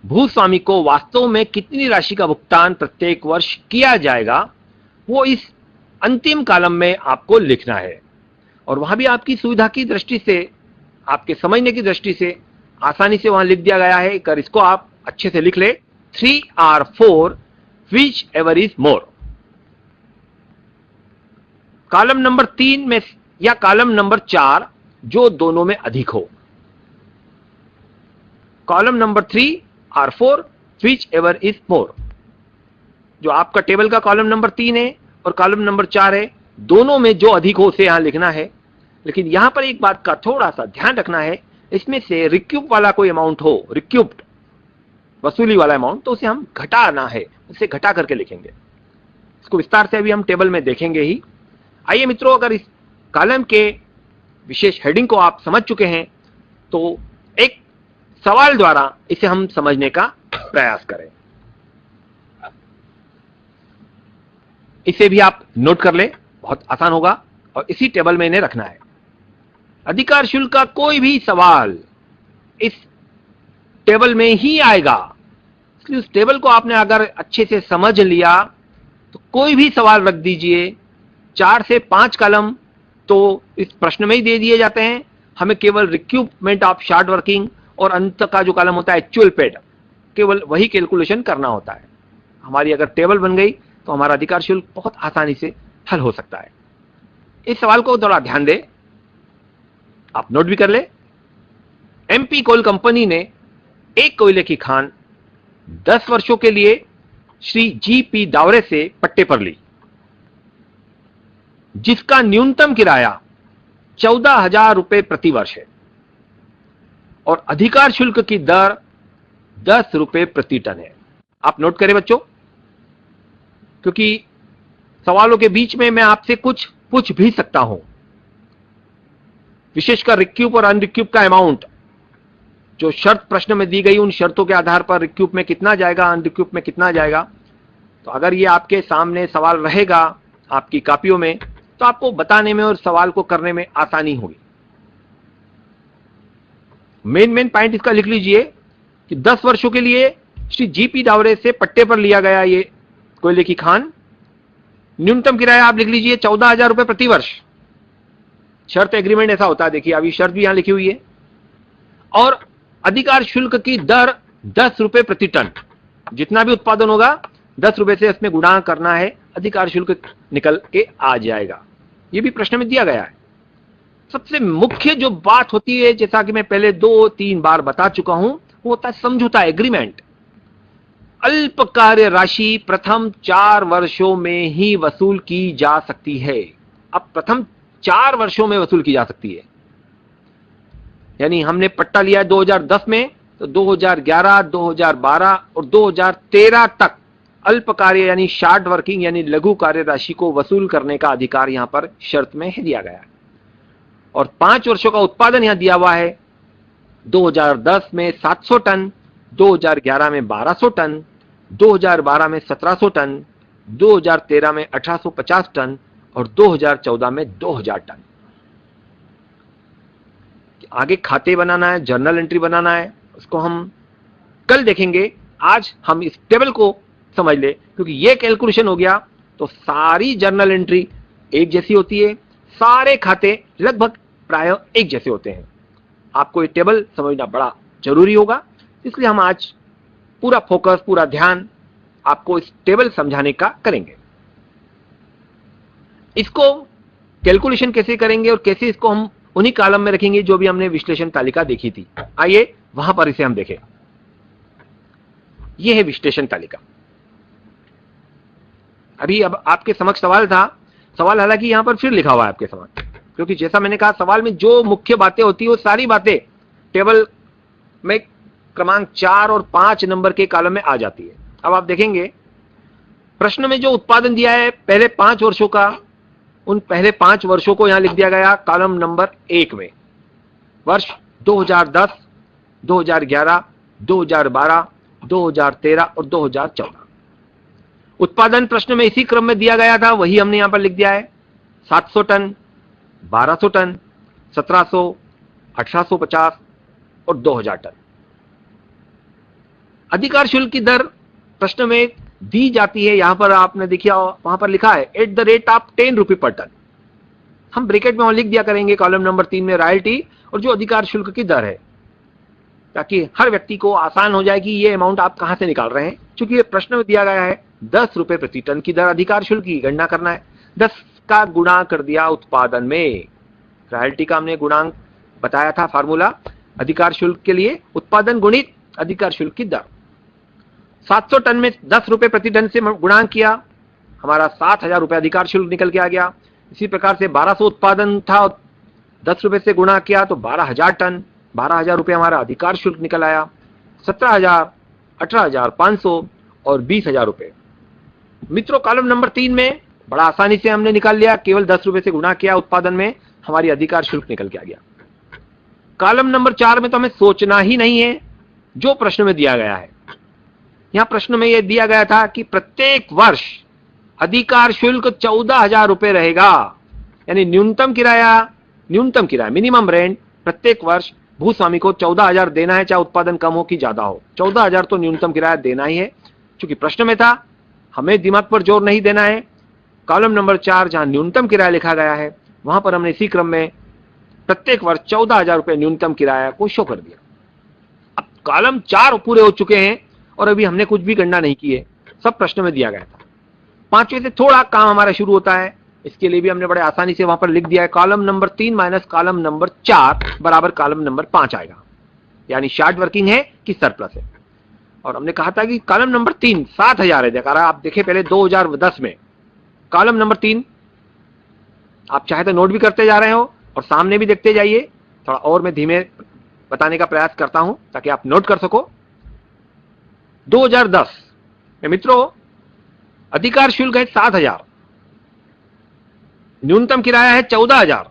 Speaker 1: भूस्वामी को वास्तव में कितनी राशि का भुगतान प्रत्येक वर्ष किया जाएगा वो इस अंतिम कॉलम में आपको लिखना है। और वहां भी आपकी सुविधा की दृष्टि से, आपके समझने की दृष्टि से आसानी से वहां लिख दिया गया है। अगर इसको आप अच्छे से लिख ले, 3 or 4 which ever is more. Column number 3 में या कॉलम नंबर 4 जो दोनों में अधिक हो। Column number 3 or 4 which ever is more. जो आपका टेबल का कॉलम नंबर 3 है और कॉलम नंबर 4 है, दोनों में जो अधिक हो उसे यहां लिखना है। लेकिन यहां पर एक बात का थोड़ा सा ध्यान रखना है, इसमें से रिक्यूप वाला कोई अमाउंट हो, रिक्यूप्ड, वसूली वाला अमाउंट, तो उसे हम घटाना है, उसे घटा करके लिखेंगे। इसको विस्तार से अभी हम टेबल में देखेंगे ही। आइए मित्रों, अगर इस कॉलम के विशेष हेडिंग को आप समझ चुके हैं तो एक सवाल द्वारा इसे हम समझने का प्रयास करें। इसे भी आप नोट कर ले, बहुत आसान होगा, और इसी टेबल में इन्हें रखना है। अधिकार शुल्क का कोई भी सवाल इस टेबल में ही आएगा, इसलिए उस टेबल को आपने अगर अच्छे से समझ लिया तो कोई भी सवाल रख दीजिए। 4 से 5 कॉलम तो इस प्रश्न में ही दे दिए जाते हैं, हमें केवल रिक्यूपमेंट ऑफ शार्ट वर्किंग और अंत का जो कॉलम होता है एक्चुअल पेड, केवल वही कैलकुलेशन करना होता है। हमारी अगर टेबल बन गई तो हमारा अधिकार शुल्क बहुत आसानी से हल हो सकता है। इस सवाल को थोड़ा ध्यान दें, आप नोट भी कर ले। एमपी कोल कंपनी ने एक कोयले की खान 10 वर्षों के लिए श्री जीपी दावरे से पट्टे पर ली, जिसका न्यूनतम किराया 14,000 रुपए प्रति वर्ष है और अधिकार शुल्क की दर 10 रुपए प्रति टन है। आप नोट करें बच्चों, क्योंकि सवालों के बीच में मैं आपसे कुछ पूछ भी सकता हूं, विशेषकर रिक्यूप और अनरिक्यूप का अमाउंट जो शर्त प्रश्न में दी गई, उन शर्तों के आधार पर रिक्यूप में कितना जाएगा, अनरिक्यूप में कितना जाएगा। तो अगर ये आपके सामने सवाल रहेगा आपकी कॉपियों में तो आपको बताने में और सवाल को करने में आसानी होगी। मेन पॉइंट इसका लिख लीजिए कि 10 वर्षों के लिए श्री जीपी दावरे से पट्टे पर लिया गया ये कोयले की खान, न्यूनतम किराया आप लिख लीजिए 14,000 रुपए प्रति वर्ष। शर्त एग्रीमेंट ऐसा होता है, देखिए अभी शर्त भी यहां लिखी हुई है, और अधिकार शुल्क की दर 10 रुपए प्रति टन। जितना भी उत्पादन होगा 10 रुपए से इसमें गुणा करना है, अधिकार शुल्क निकल के आ जाएगा। यह भी प्रश्न में दिया गया है। सबसे मुख्य जो बात होती है, जैसा कि मैं पहले 2-3 बार बता चुका हूं, वो होता है समझौता, एग्रीमेंट। अल्प कार्य राशि प्रथम 4 वर्षों में ही वसूल की जा सकती है। अब प्रथम 4 वर्षों में वसूल की जा सकती है, यानी हमने पट्टा लिया 2010 में, तो 2011, 2012 और 2013 तक अल्प कार्य यानी शार्ट वर्किंग यानी लघु कार्य राशि को वसूल करने का अधिकार यहां पर शर्त में दिया गया है। और 5 वर्षों का उत्पादन यहां दिया हुआ है। 2010 में 700 टन, 2011 में 1200 टन, 2012 में 1700 टन, 2013 में 1850 टन और 2014 में 2000 टन। आगे खाते बनाना है, जर्नल एंट्री बनाना है, उसको हम कल देखेंगे। आज हम इस टेबल को समझ ले, क्योंकि ये कैलकुलेशन हो गया तो सारी जर्नल एंट्री एक जैसी होती है, सारे खाते लगभग प्राय एक जैसे होते हैं। आपको ये टेबल समझना बड़ा जरूरी होगा, इसलिए हम आज पूरा फोकस, पूरा ध्यान आपको इस टेबल समझाने का करेंगे। इसको कैलकुलेशन कैसे करेंगे और कैसे इसको हम उन्हीं कॉलम में रखेंगे जो भी हमने विश्लेषण तालिका देखी थी। आइए वहां पर इसे हम देखें। यह है विश्लेषण तालिका। अभी अब आपके समक्ष सवाल था, सवाल हालांकि यहां पर फिर लिखा हुआ है आपके समक्ष, क्योंकि जैसा मैंने कहा सवाल में जो मुख्य बातें होती है वो सारी बातें टेबल में क्रमांक 4 और 5 नंबर के कॉलम में आ जाती है। अब आप देखेंगे प्रश्न में जो उत्पादन दिया है पहले 5 वर्षों का, उन पहले 5 वर्षों को यहां लिख दिया गया कॉलम नंबर 1 में। वर्ष 2010, 2011, 2012, 2013 और 2014। उत्पादन प्रश्न में इसी क्रम में दिया गया था, वही हमने यहां पर लिख दिया है। 700 टन, 1200 टन, 1700, 1850 और 2000 टन। अधिकार शुल्क की दर प्रश्न में दी जाती है, यहां पर आपने देखिए वहां पर लिखा है एट द रेट ऑफ 10 रुपए पर टन। हम ब्रैकेट में लिख दिया करेंगे कॉलम नंबर 3 में रॉयल्टी और जो अधिकार शुल्क की दर है, ताकि हर व्यक्ति को आसान हो जाए कि ये अमाउंट आप कहां से निकाल रहे हैं। चूंकि ये प्रश्न में दिया गया है 10 रुपए प्रति टन की दर अधिकार शुल्क की गणना करना है। 10 का गुणा कर दिया उत्पादन में, रॉयल्टी का हमने गुणांक बताया था फार्मूला अधिकार शुल्क के लिए, उत्पादन गुणित अधिकार शुल्क की दर। 700 टन में 10 रुपए प्रति टन से गुणांक किया, हमारा 7,000 रुपए अधिकार शुल्क निकल के आ गया। इसी प्रकार से 1200 उत्पादन था, 10 रुपए से गुणा किया तो 12,000 टन, 12,000 रुपए हमारा अधिकार शुल्क निकल आया। 17,000, 18,500 और 20,000 रुपए। मित्रों, कॉलम नंबर 3 में बड़ा आसानी से हमने निकाल लिया, केवल 10 रुपए से गुणा किया उत्पादन में, हमारी अधिकार शुल्क निकल के आ गया। कॉलम नंबर 4 में तो हमें सोचना ही नहीं है, जो प्रश्न में दिया गया है। यहां प्रश्न में यह दिया गया था कि प्रत्येक वर्ष अधिकार शुल्क 14,000 रुपए रहेगा, यानी न्यूनतम किराया मिनिमम रेंट प्रत्येक वर्ष भूस्वामी को 14,000 देना है, चाहे उत्पादन कम हो कि ज्यादा हो। 14,000 तो न्यूनतम किराया देना ही है। चूंकि प्रश्न में था, हमें दिमाग पर जोर नहीं देना है। कॉलम नंबर 4 जहां न्यूनतम किराया लिखा गया है, वहां पर हमने इसी क्रम में प्रत्येक वर्ष 14,000 रुपए न्यूनतम किराया को शो कर दिया। अब कॉलम 4 पूरे हो चुके हैं और अभी हमने कुछ भी गणना नहीं की है, सब प्रश्न में दिया गया था। 5वें से थोड़ा काम हमारा शुरू होता है, इसके लिए भी हमने बड़े आसानी से वहां पर लिख दिया है, column number 3 minus column number 4 बराबर कॉलम नंबर 5 आएगा, यानी शॉर्ट वर्किंग है कि सरप्लस है। और हमने कहा था कि कॉलम नंबर 3 7,000 है। देखा, आप देखें पहले 2010 में कॉलम नंबर 3, आप चाहे तो नोट भी करते जा रहे हो और सामने भी देखते जाइए। थोड़ा और मैं धीमे बताने का प्रयास करता हूं ताकि आप नोट कर सको। 2010 में मित्रों अधिकार शुल्क है 7,000, न्यूनतम किराया है 14,000।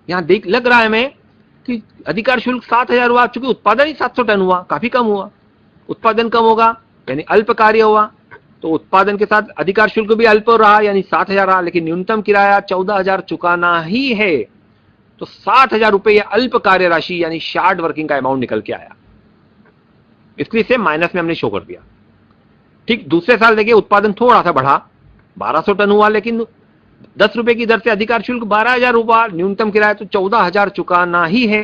Speaker 1: यहां देख लग रहा है हमें कि अधिकार शुल्क 7,000 हुआ, चूंकि उत्पादन ही 700 टन हुआ, काफी कम हुआ। उत्पादन कम होगा यानी अल्प कार्य हुआ, तो उत्पादन के साथ अधिकार शुल्क भी अल्प रहा, यानी 7,000 रहा, लेकिन न्यूनतम किराया 14,000 चुकाना ही है। तो 7,000 रुपए यह अल्प कार्य राशि यानी शॉर्ट वर्किंग का अमाउंट निकल के आया, इसलिए इसे माइनस में हमने शो कर दिया। ठीक दूसरे साल देखिए उत्पादन थोड़ा सा बढ़ा, 1,200 टन हुआ, लेकिन 10 रुपए की दर से अधिकार शुल्क 12,000 हुआ, न्यूनतम किराया तो 14,000 चुकाना ही है,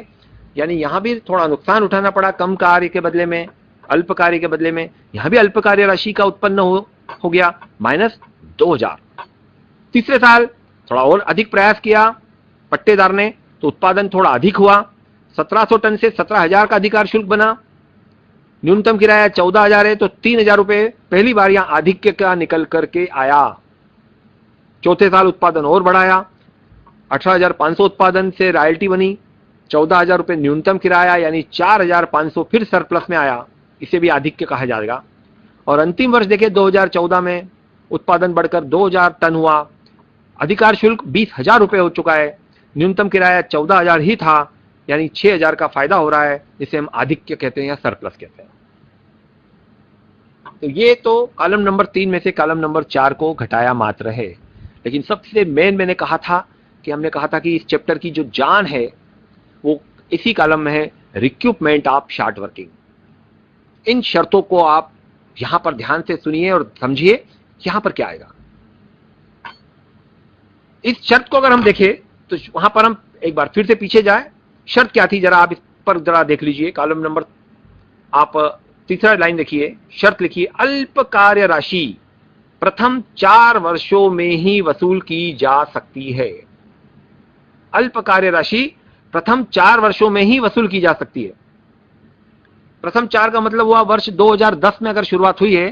Speaker 1: यानी यहां भी थोड़ा नुकसान उठाना पड़ा, कम कार्य के बदले में अल्प कार्य के बदले में। यहां भी अल्प कार्य राशि का उत्पन्न हो गया, माइनस 2,000। तीसरे साल थोड़ा और अधिक प्रयास किया पट्टेदार ने, तो उत्पादन थोड़ा अधिक हुआ, 1,700 टन से 17,000 का अधिकार शुल्क बना, न्यूनतम किराया 14,000 है, तो 3,000 रुपए पहली बार यहां आधिक्य का निकल करके आया। चौथे साल उत्पादन और बढ़ाया, 18,500 उत्पादन से रॉयल्टी बनी, 14,000 रुपए न्यूनतम किराया यानी 4,500 फिर सरप्लस में आया, इसे भी आधिक्य कहा जाएगा। और अंतिम वर्ष देखें 2014 में उत्पादन बढ़कर 2,000 टन हुआ, अधिकार शुल्क 20,000 रुपए हो चुका है, न्यूनतम किराया 14,000 ही था, यानी 6,000 का फायदा हो रहा है, जिसे हम आधिक्य कहते हैं या सरप्लस कहते हैं। तो ये तो कॉलम नंबर 3 में से कॉलम नंबर 4 को घटाया मात्र है। लेकिन सबसे मेन मैंने कहा था कि इस चैप्टर की जो जान है वो इसी कॉलम में है, रिक्रूटमेंट ऑफ शॉर्ट वर्किंग। इन शर्तों को आप यहां पर ध्यान से सुनिए और समझिए यहां पर क्या आएगा। इस शर्त को अगर हम देखें तो वहां पर हम एक बार फिर से पीछे जाए, शर्त क्या थी जरा आप इस पर जरा देख लीजिए। कॉलम नंबर आप तीसरा लाइन देखिए, शर्त लिखिए, अल्प कार्य राशि प्रथम 4 वर्षों में ही वसूल की जा सकती है। अल्प कार्य राशि प्रथम 4 वर्षों में ही वसूल की जा सकती है। प्रथम 4 का मतलब हुआ वर्ष 2010 में अगर शुरुआत हुई है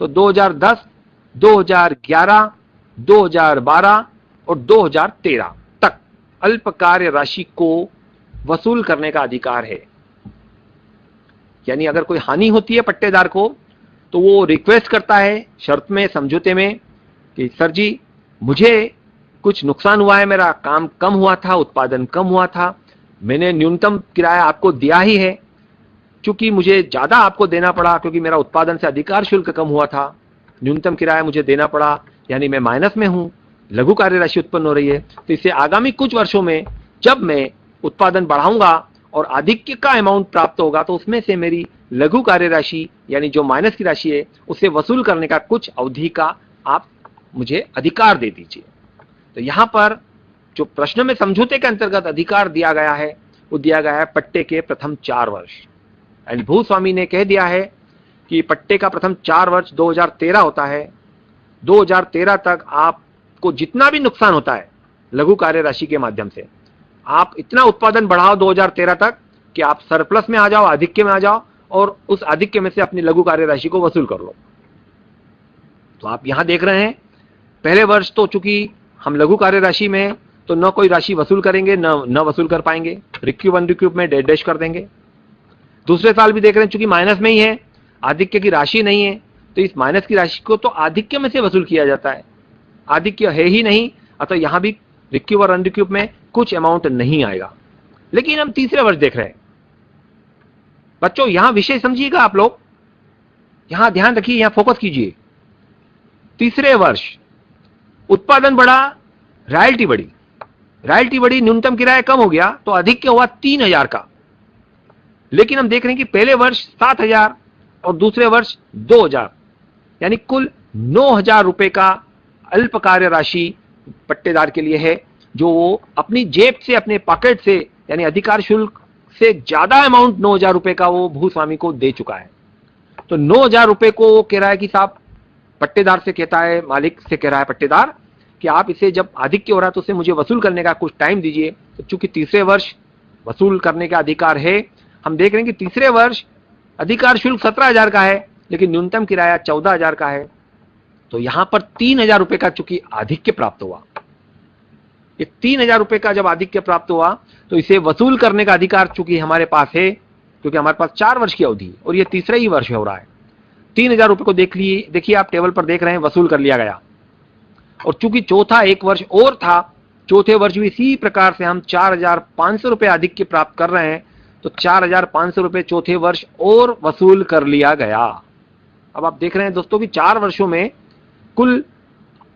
Speaker 1: तो 2010, 2011, 2012 और 2013 तक अल्प कार्य राशि को वसूल करने का अधिकार है। यानी अगर कोई हानि होती है पट्टेदार को तो वो रिक्वेस्ट करता है शर्त में, समझौते में कि सर जी मुझे कुछ नुकसान हुआ है, मेरा काम कम हुआ था, उत्पादन कम हुआ था, मैंने न्यूनतम किराया आपको दिया ही है, चूंकि मुझे ज्यादा आपको देना पड़ा क्योंकि मेरा उत्पादन से अधिकार शुल्क कम हुआ था, न्यूनतम किराया मुझे देना पड़ा, यानी मैं माइनस में हूं, लघु कार्य राशि उत्पन्न हो रही है। तो इससे आगामी कुछ वर्षों में जब मैं उत्पादन बढ़ाऊंगा और आधिक्य का अमाउंट प्राप्त होगा तो उसमें से मेरी लघु कार्य राशि यानी जो माइनस की राशि है उसे वसूल करने का कुछ अवधि का आप मुझे अधिकार दे दीजिए। तो यहां पर जो प्रश्न में समझौते के अंतर्गत अधिकार दिया गया है वो दिया गया है पट्टे के प्रथम 4 वर्ष। एंड भूस्वामी ने कह दिया है कि पट्टे का प्रथम 4 वर्ष 2013 होता है। 2013 तक आपको जितना भी नुकसान होता है लघु कार्य राशि के माध्यम से, आप इतना उत्पादन बढ़ाओ 2013 तक कि आप सरप्लस में आ जाओ, आधिक्य में आ जाओ और उस आधिक्य में से अपनी लघु कार्य राशि को वसूल कर लो। तो आप यहां देख रहे हैं पहले वर्ष तो चूंकि हम लघु कार्य राशि में तो न कोई राशि वसूल करेंगे न वसूल कर पाएंगे, रिक्यूब अनरिक्यूब में डैश कर देंगे। दूसरे साल भी देख रहे हैं चूंकि माइनस में ही है, आधिक्य की राशि नहीं है, तो इस माइनस की राशि को तो आधिक्य में से वसूल किया जाता है। आधिक्य है ही नहीं, अतः यहां भी रिक्यूब और अनरिक्यूब में कुछ अमाउंट नहीं आएगा। लेकिन हम तीसरे वर्ष देख रहे हैं बच्चों, यहां विषय समझिएगा आप लोग, यहां ध्यान रखिए, यहां फोकस कीजिए। तीसरे वर्ष उत्पादन बढ़ा, रॉयल्टी बढ़ी, रॉयल्टी बढ़ी, न्यूनतम किराया कम हो गया, तो अधिक हुआ 3000 का। लेकिन हम देख रहे हैं कि पहले वर्ष 7000 और दूसरे वर्ष 2000, यानी कुल 9000 रुपए का अल्प कार्य राशि पट्टेदार के लिए है, जो वो अपनी जेब से, अपने पॉकेट से, यानी अधिकार शुल्क से ज्यादा अमाउंट 9000 रुपए का वो भूस्वामी को दे चुका है। तो 9000 रुपए को वो कह रहा है कि साहब, पट्टेदार से कहता है, मालिक से कह रहा है पट्टेदार कि आप इसे जब आधिक्य हो रहा है तो उसे मुझे वसूल करने का कुछ टाइम दीजिए। तो चूंकि तीसरे वर्ष वसूल करने का अधिकार है, हम देख रहे हैं कि तीसरे वर्ष अधिकार शुल्क 17000 का है, लेकिन न्यूनतम किराया 14000 का है। तो यहां पर 3000 रुपए का चूंकि आधिक्य प्राप्त हुआ, ये 3000 रुपए का जब आधिक्य प्राप्त हुआ तो इसे वसूल करने का अधिकार चूंकि हमारे पास है, क्योंकि हमारे पास 4 वर्ष की अवधि है और ये तीसरा ही वर्ष हो रहा है। 3000 रुपए को देखिए आप टेबल पर देख रहे हैं, वसूल कर लिया गया। और चूंकि चौथा एक वर्ष और था, चौथे वर्ष भी इसी प्रकार से हम 4500 रुपए आधिक्य प्राप्त कर रहे हैं, तो 4500 रुपए चौथे वर्ष और वसूल कर लिया गया। अब आप देख रहे हैं दोस्तों कि 4 वर्षों में कुल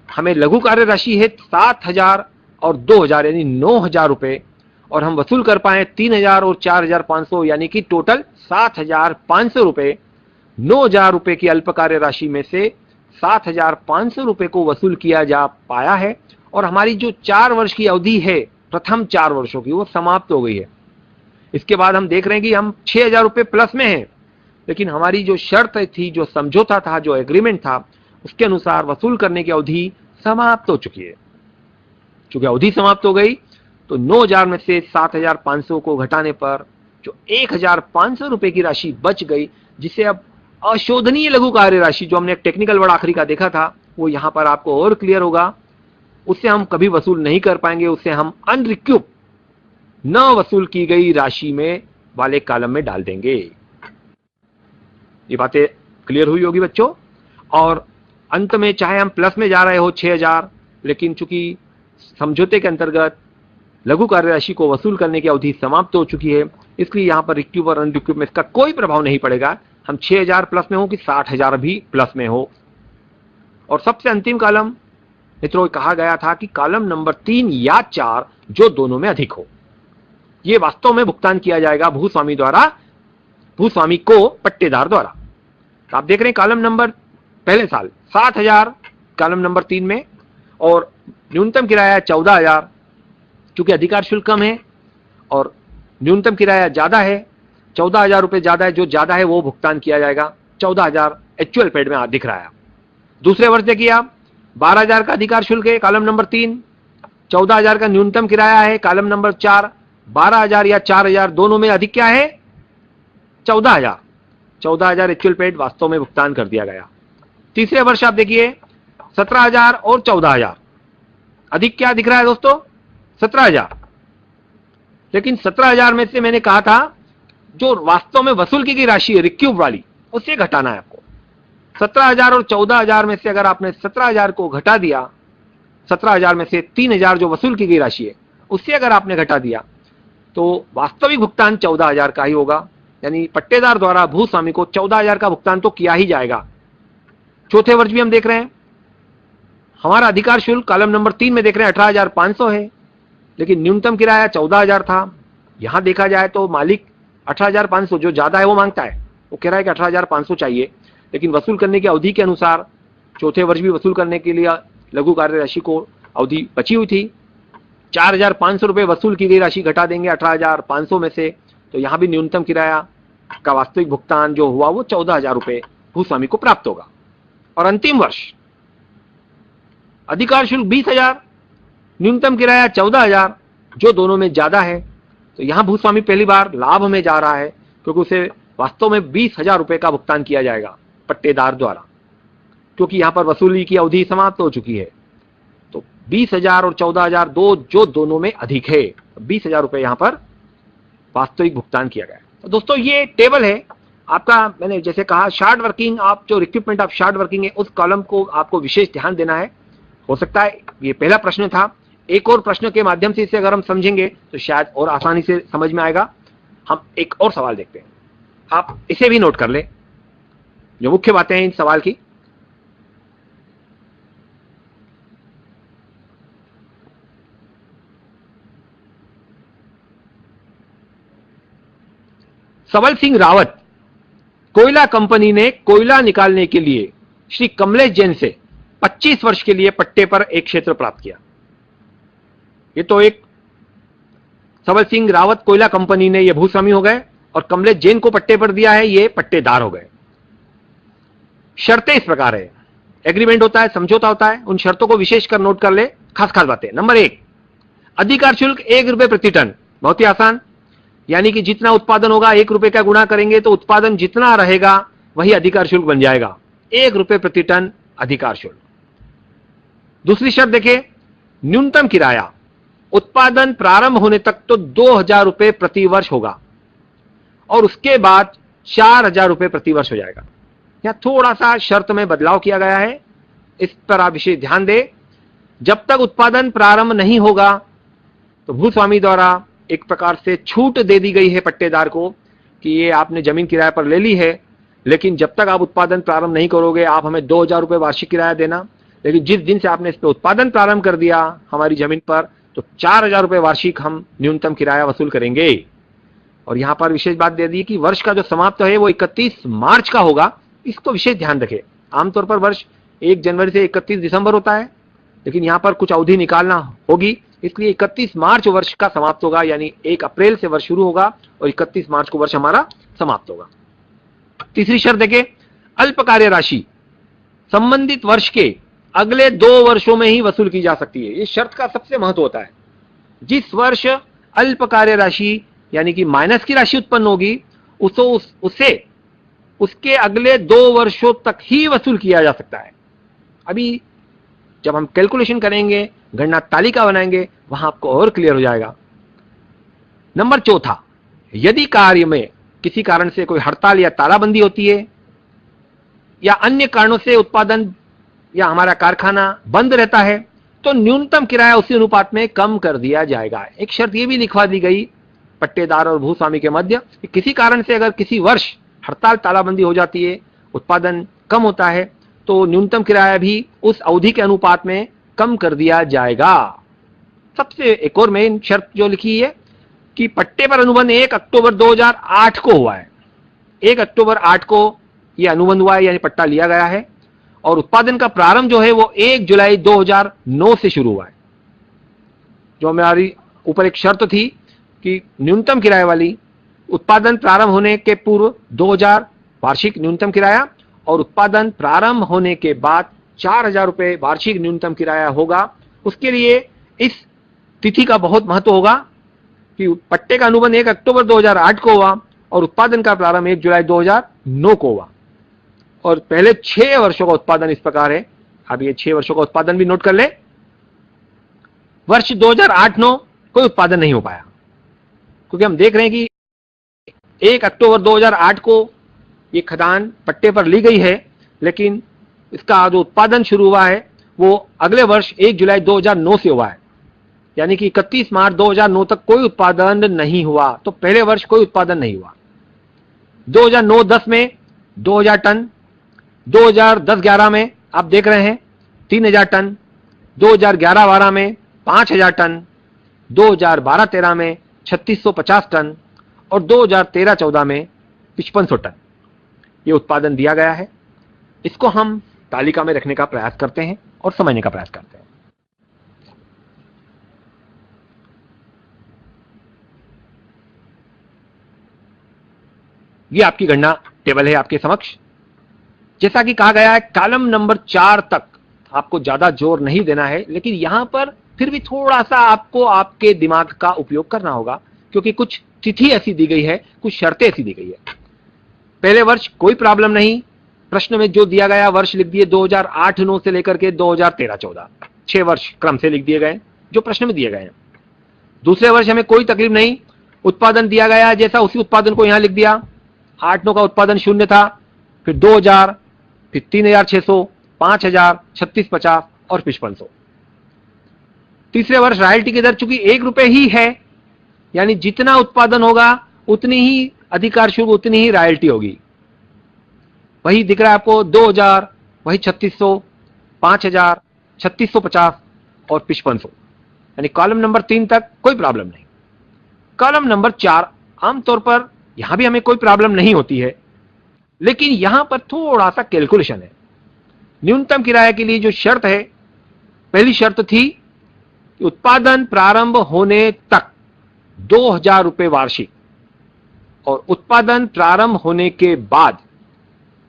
Speaker 1: हमें लघु कार्य राशि है 7000 और 2000, यानी 9000 रुपए, और हम वसूल कर पाए 3000 और 4500, यानी कि टोटल 7500 रुपए। 9000 रुपए की अल्प कार्य राशि में से 7500 रुपए को वसूल किया जा पाया है, और हमारी जो 4 वर्ष की अवधि है, प्रथम 4 वर्षों की, वो समाप्त हो गई है। इसके बाद हम देख रहे हैं कि हम 6000 रुपए प्लस में हैं, लेकिन हमारी जो शर्त थी, जो समझौता था, जो एग्रीमेंट था, उसके अनुसार वसूल करने की अवधि समाप्त हो चुकी है। चूंकि अवधि समाप्त हो गई, तो 9000 में से 7500 को घटाने पर जो 1500 रुपए की राशि बच गई, जिसे अब अशोधनीय लघु कार्य राशि, जो हमने टेक्निकल वर्ड आखिरी का देखा था, वो यहां पर आपको और क्लियर होगा, उससे हम कभी वसूल नहीं कर पाएंगे, उससे हम अनरिक्यूब, न वसूल की गई राशि में वाले कॉलम में डाल देंगे। ये बातें क्लियर हुई होगी बच्चों। और अंत में चाहे हम प्लस में जा रहे हो 6000, लेकिन चूंकि समझौते के अंतर्गत लघु कार्य राशि को वसूल करने की अवधि समाप्त हो चुकी है, इसलिए यहां पर रिक्यूब और अनरिक्यूब में इसका कोई प्रभाव नहीं पड़ेगा। हम 6000 प्लस में हो कि 60000 भी प्लस में हो। और सबसे अंतिम कॉलम मित्रों, कहा गया था कि कॉलम नंबर 3 या 4 जो दोनों में अधिक हो, यह वास्तव में भुगतान किया जाएगा भूस्वामी द्वारा, भूस्वामी को पट्टेदार द्वारा। तो आप देख रहे हैं कॉलम नंबर पहले साल 7000 कॉलम नंबर 3 में, और न्यूनतम किराया 14000, चूंकि अधिकार शुल्क कम है और न्यूनतम किराया ज्यादा है, 14000 रुपए ज्यादा है, जो ज्यादा है वो भुगतान किया जाएगा। 14000 एक्चुअल पेड में दिख रहा है। दूसरे वर्ष देखिए आप, 12000 का अधिकार शुल्क है कॉलम नंबर 3, 14000 का न्यूनतम किराया है कॉलम नंबर 4, 12000 या 4000 दोनों में अधिक क्या है? 14000। 14000 एक्चुअल पेड वास्तव में भुगतान कर दिया गया। तीसरे वर्ष आप देखिए 17000 और 14000, अधिक क्या दिख रहा है दोस्तों? 17000। लेकिन 17000 में से मैंने कहा था जो वास्तव में वसूल की गई राशि है रिक्यूब वाली, उसे घटाना है आपको। 17000 और 14000 में से अगर आपने 17000 को घटा दिया, 17000 में से 3000 जो वसूल की गई राशि है उससे अगर आपने घटा दिया, तो वास्तविक भुगतान 14000 का ही होगा। यानी पट्टेदार द्वारा भूस्वामी को 14000 का भुगतान तो किया ही जाएगा। चौथे वर्ष भी हम देख रहे हैं, हमारा अधिकार शुल्क कॉलम नंबर 3 में देख रहे हैं 18500 है, लेकिन न्यूनतम किराया 14000 था। यहां देखा जाए तो मालिक 18500 जो ज्यादा है वो मांगता है, वो कह रहा है कि 18500 चाहिए, लेकिन वसूल करने की अवधि के अनुसार चौथे वर्ष भी वसूल करने के लिए लघु कार्य राशि को अवधि बची हुई थी। 4500 रुपए वसूल की गई राशि घटा देंगे 18500 में से, तो यहां भी न्यूनतम किराया का वास्तविक भुगतान जो हुआ वो 14000 रुपए भूस्वामी को प्राप्त होगा। और अंतिम वर्ष अधिकार शुल्क 20000, न्यूनतम किराया 14000, जो दोनों में ज्यादा है, तो यहां भूस्वामी पहली बार लाभ में जा रहा है, क्योंकि उसे वास्तव में 20000 रुपए का भुगतान किया जाएगा पट्टेदार द्वारा, क्योंकि यहां पर वसूली की अवधि समाप्त हो चुकी है। तो 20000 और 14000 जो दोनों में अधिक है, 20000 रुपए यहां पर वास्तविक भुगतान किया गया। तो दोस्तों ये टेबल है आपका, मैंने जैसे कहा शार्ट वर्किंग, आप जो रिक्रूटमेंट ऑफ शार्ट वर्किंग है उस कॉलम को आपको विशेष ध्यान देना है। हो सकता है ये पहला प्रश्न था, एक और प्रश्न के माध्यम से इसे अगर हम समझेंगे तो शायद और आसानी से समझ में आएगा। हम एक और सवाल देखते हैं, आप इसे भी नोट कर ले, जो मुख्य बातें हैं इन सवाल की। सबल सिंह रावत, कोयला कंपनी ने कोयला निकालने के लिए श्री कमलेश जैन से 25 वर्ष के लिए पट्टे पर एक क्षेत्र प्राप्त किया। ये तो एक सबल सिंह रावत कोयला कंपनी ने ये भूस्वामी हो गए और कमलेश जैन को पट्टे पर दिया है, ये पट्टेदार हो गए। शर्तें इस प्रकार है, एग्रीमेंट होता है, समझौता होता है, उन शर्तों को विशेष कर नोट कर ले। खास खास बातें, नंबर 1, अधिकार शुल्क 1 रुपए प्रति टन, बहुत ही आसान, यानी कि जितना उत्पादन होगा 1 रुपए का गुणा करेंगे तो उत्पादन जितना रहेगा वही अधिकार शुल्क बन जाएगा, 1 रुपए प्रति टन अधिकार शुल्क। दूसरी शर्त देखें, न्यूनतम किराया उत्पादन प्रारंभ होने तक तो 2000 रुपए प्रति वर्ष होगा और उसके बाद 4000 रुपए प्रति वर्ष हो जाएगा। यहां थोड़ा सा शर्त में बदलाव किया गया है, इस पर आप विशेष ध्यान दें। जब तक उत्पादन प्रारंभ नहीं होगा तो भूस्वामी द्वारा एक प्रकार से छूट दे दी गई है पट्टेदार को कि ये आपने जमीन किराए पर ले ली है, लेकिन जब तक आप उत्पादन प्रारंभ नहीं करोगे आप हमें 2000 रुपए वार्षिक किराया देना। लेकिन जिस दिन से आपने इस पर उत्पादन प्रारंभ कर दिया हमारी जमीन पर, तो 4000 रुपए वार्षिक हम न्यूनतम किराया वसूल करेंगे। और यहां पर विशेष बात दे दी कि वर्ष का जो समाप्त है वो 31 मार्च का होगा, इसको विशेष ध्यान रखें। आमतौर पर वर्ष 1 जनवरी से 31 दिसंबर होता है, लेकिन यहां पर कुछ अवधि निकालना होगी, इसलिए 31 मार्च वर्ष का समाप्त होगा, यानी 1 अप्रैल से वर्ष शुरू होगा और 31 मार्च को वर्ष हमारा समाप्त होगा। तीसरी शर्त देखें, अल्प कार्य राशि संबंधित वर्ष के अगले 2 वर्षों में ही वसूल की जा सकती है। इस शर्त का सबसे महत्व होता है। जिस वर्ष अल्प कार्य राशि यानी कि माइनस की राशि उत्पन्न होगी उसे उसके अगले 2 वर्षों तक ही वसूल किया जा सकता है। अभी जब हम कैलकुलेशन करेंगे, गणना तालिका बनाएंगे, वहां आपको और क्लियर हो जाएगा। नंबर 4, यदि कार्य में किसी कारण से कोई हड़ताल या तालाबंदी होती है या अन्य कारणों से उत्पादन या हमारा कारखाना बंद रहता है तो न्यूनतम किराया उसी अनुपात में कम कर दिया जाएगा। एक शर्त यह भी लिखवा दी गई पट्टेदार और भूस्वामी के मध्य कि किसी कारण से अगर किसी वर्ष हड़ताल तालाबंदी हो जाती है, उत्पादन कम होता है, तो न्यूनतम किराया भी उस अवधि के अनुपात में कम कर दिया जाएगा। सबसे एक और मेन शर्त जो लिखी है कि पट्टे पर अनुबंध 1 अक्टूबर 2008 को हुआ है। 1 अक्टूबर 8 को यह अनुबंध हुआ है, यानी पट्टा लिया गया है, और उत्पादन का प्रारंभ जो है वो 1 जुलाई 2009 से शुरू हुआ है। जो हमारी ऊपर एक शर्त थी कि न्यूनतम किराए वाली, उत्पादन प्रारंभ होने के पूर्व 2000 वार्षिक न्यूनतम किराया और उत्पादन प्रारंभ होने के बाद 4000 रुपए वार्षिक न्यूनतम किराया होगा। उसके लिए इस तिथि का बहुत महत्व होगा कि पट्टे का अनुबंध 1 अक्टूबर 2008 को हुआ और उत्पादन का प्रारंभ 1 जुलाई 2009 को हुआ, और पहले 6 वर्षों का उत्पादन इस प्रकार है। अब ये 6 वर्षों का उत्पादन भी नोट कर ले। वर्ष 2008-9 कोई उत्पादन नहीं हो पाया, क्योंकि हम देख रहे हैं कि 1 अक्टूबर 2008 को ये खदान पट्टे पर ली गई है, लेकिन इसका जो उत्पादन शुरू हुआ है वो अगले वर्ष 1 जुलाई 2009 से हुआ है, यानी कि 31 मार्च 2009 तक कोई उत्पादन नहीं हुआ। तो पहले वर्ष कोई उत्पादन नहीं हुआ। 2009-10 में 2000 टन, 2010-11 में आप देख रहे हैं 3000 टन, 2011-12 में 5000 टन, 2012-13 में 3650 टन और 2013-14 में 5500 टन ये उत्पादन दिया गया है। इसको हम तालिका में रखने का प्रयास करते हैं और समझने का प्रयास करते हैं। ये आपकी गणना टेबल है आपके समक्ष। जैसा कि कहा गया है, कॉलम नंबर 4 तक आपको ज्यादा जोर नहीं देना है, लेकिन यहां पर फिर भी थोड़ा सा आपको आपके दिमाग का उपयोग करना होगा, क्योंकि कुछ तिथि ऐसी दी गई है, कुछ शर्तें ऐसी दी गई है। पहले वर्ष कोई प्रॉब्लम नहीं, प्रश्न में जो दिया गया वर्ष लिख दिए 2008-9 से लेकर के 2013-14, 6 वर्ष क्रम से लिख दिए गए जो प्रश्न में दिए गए हैं। दूसरे वर्ष हमें कोई तकलीफ नहीं, उत्पादन दिया गया जैसा उसी उत्पादन को यहां लिख दिया। 8-9 का उत्पादन 0 था, फिर 2000, फिर 3600, 5000, 3650 और 5500। तीसरे वर्ष रॉयल्टी की दर चूंकि 1 रुपए ही है, यानी जितना उत्पादन होगा उतनी ही अधिकार शुल्क, उतनी ही रॉयल्टी होगी। वही दिख रहा है आपको 2000, वही 3600, 5000, 3650 और 5500, यानी कॉलम नंबर 3 तक कोई प्रॉब्लम नहीं। कॉलम नंबर 4 आमतौर पर यहां भी हमें कोई प्रॉब्लम नहीं होती है, लेकिन यहां पर थोड़ा सा कैलकुलेशन है। न्यूनतम किराए के लिए जो शर्त है, पहली शर्त थी कि उत्पादन प्रारंभ होने तक 2000 रुपए वार्षिक और उत्पादन प्रारंभ होने के बाद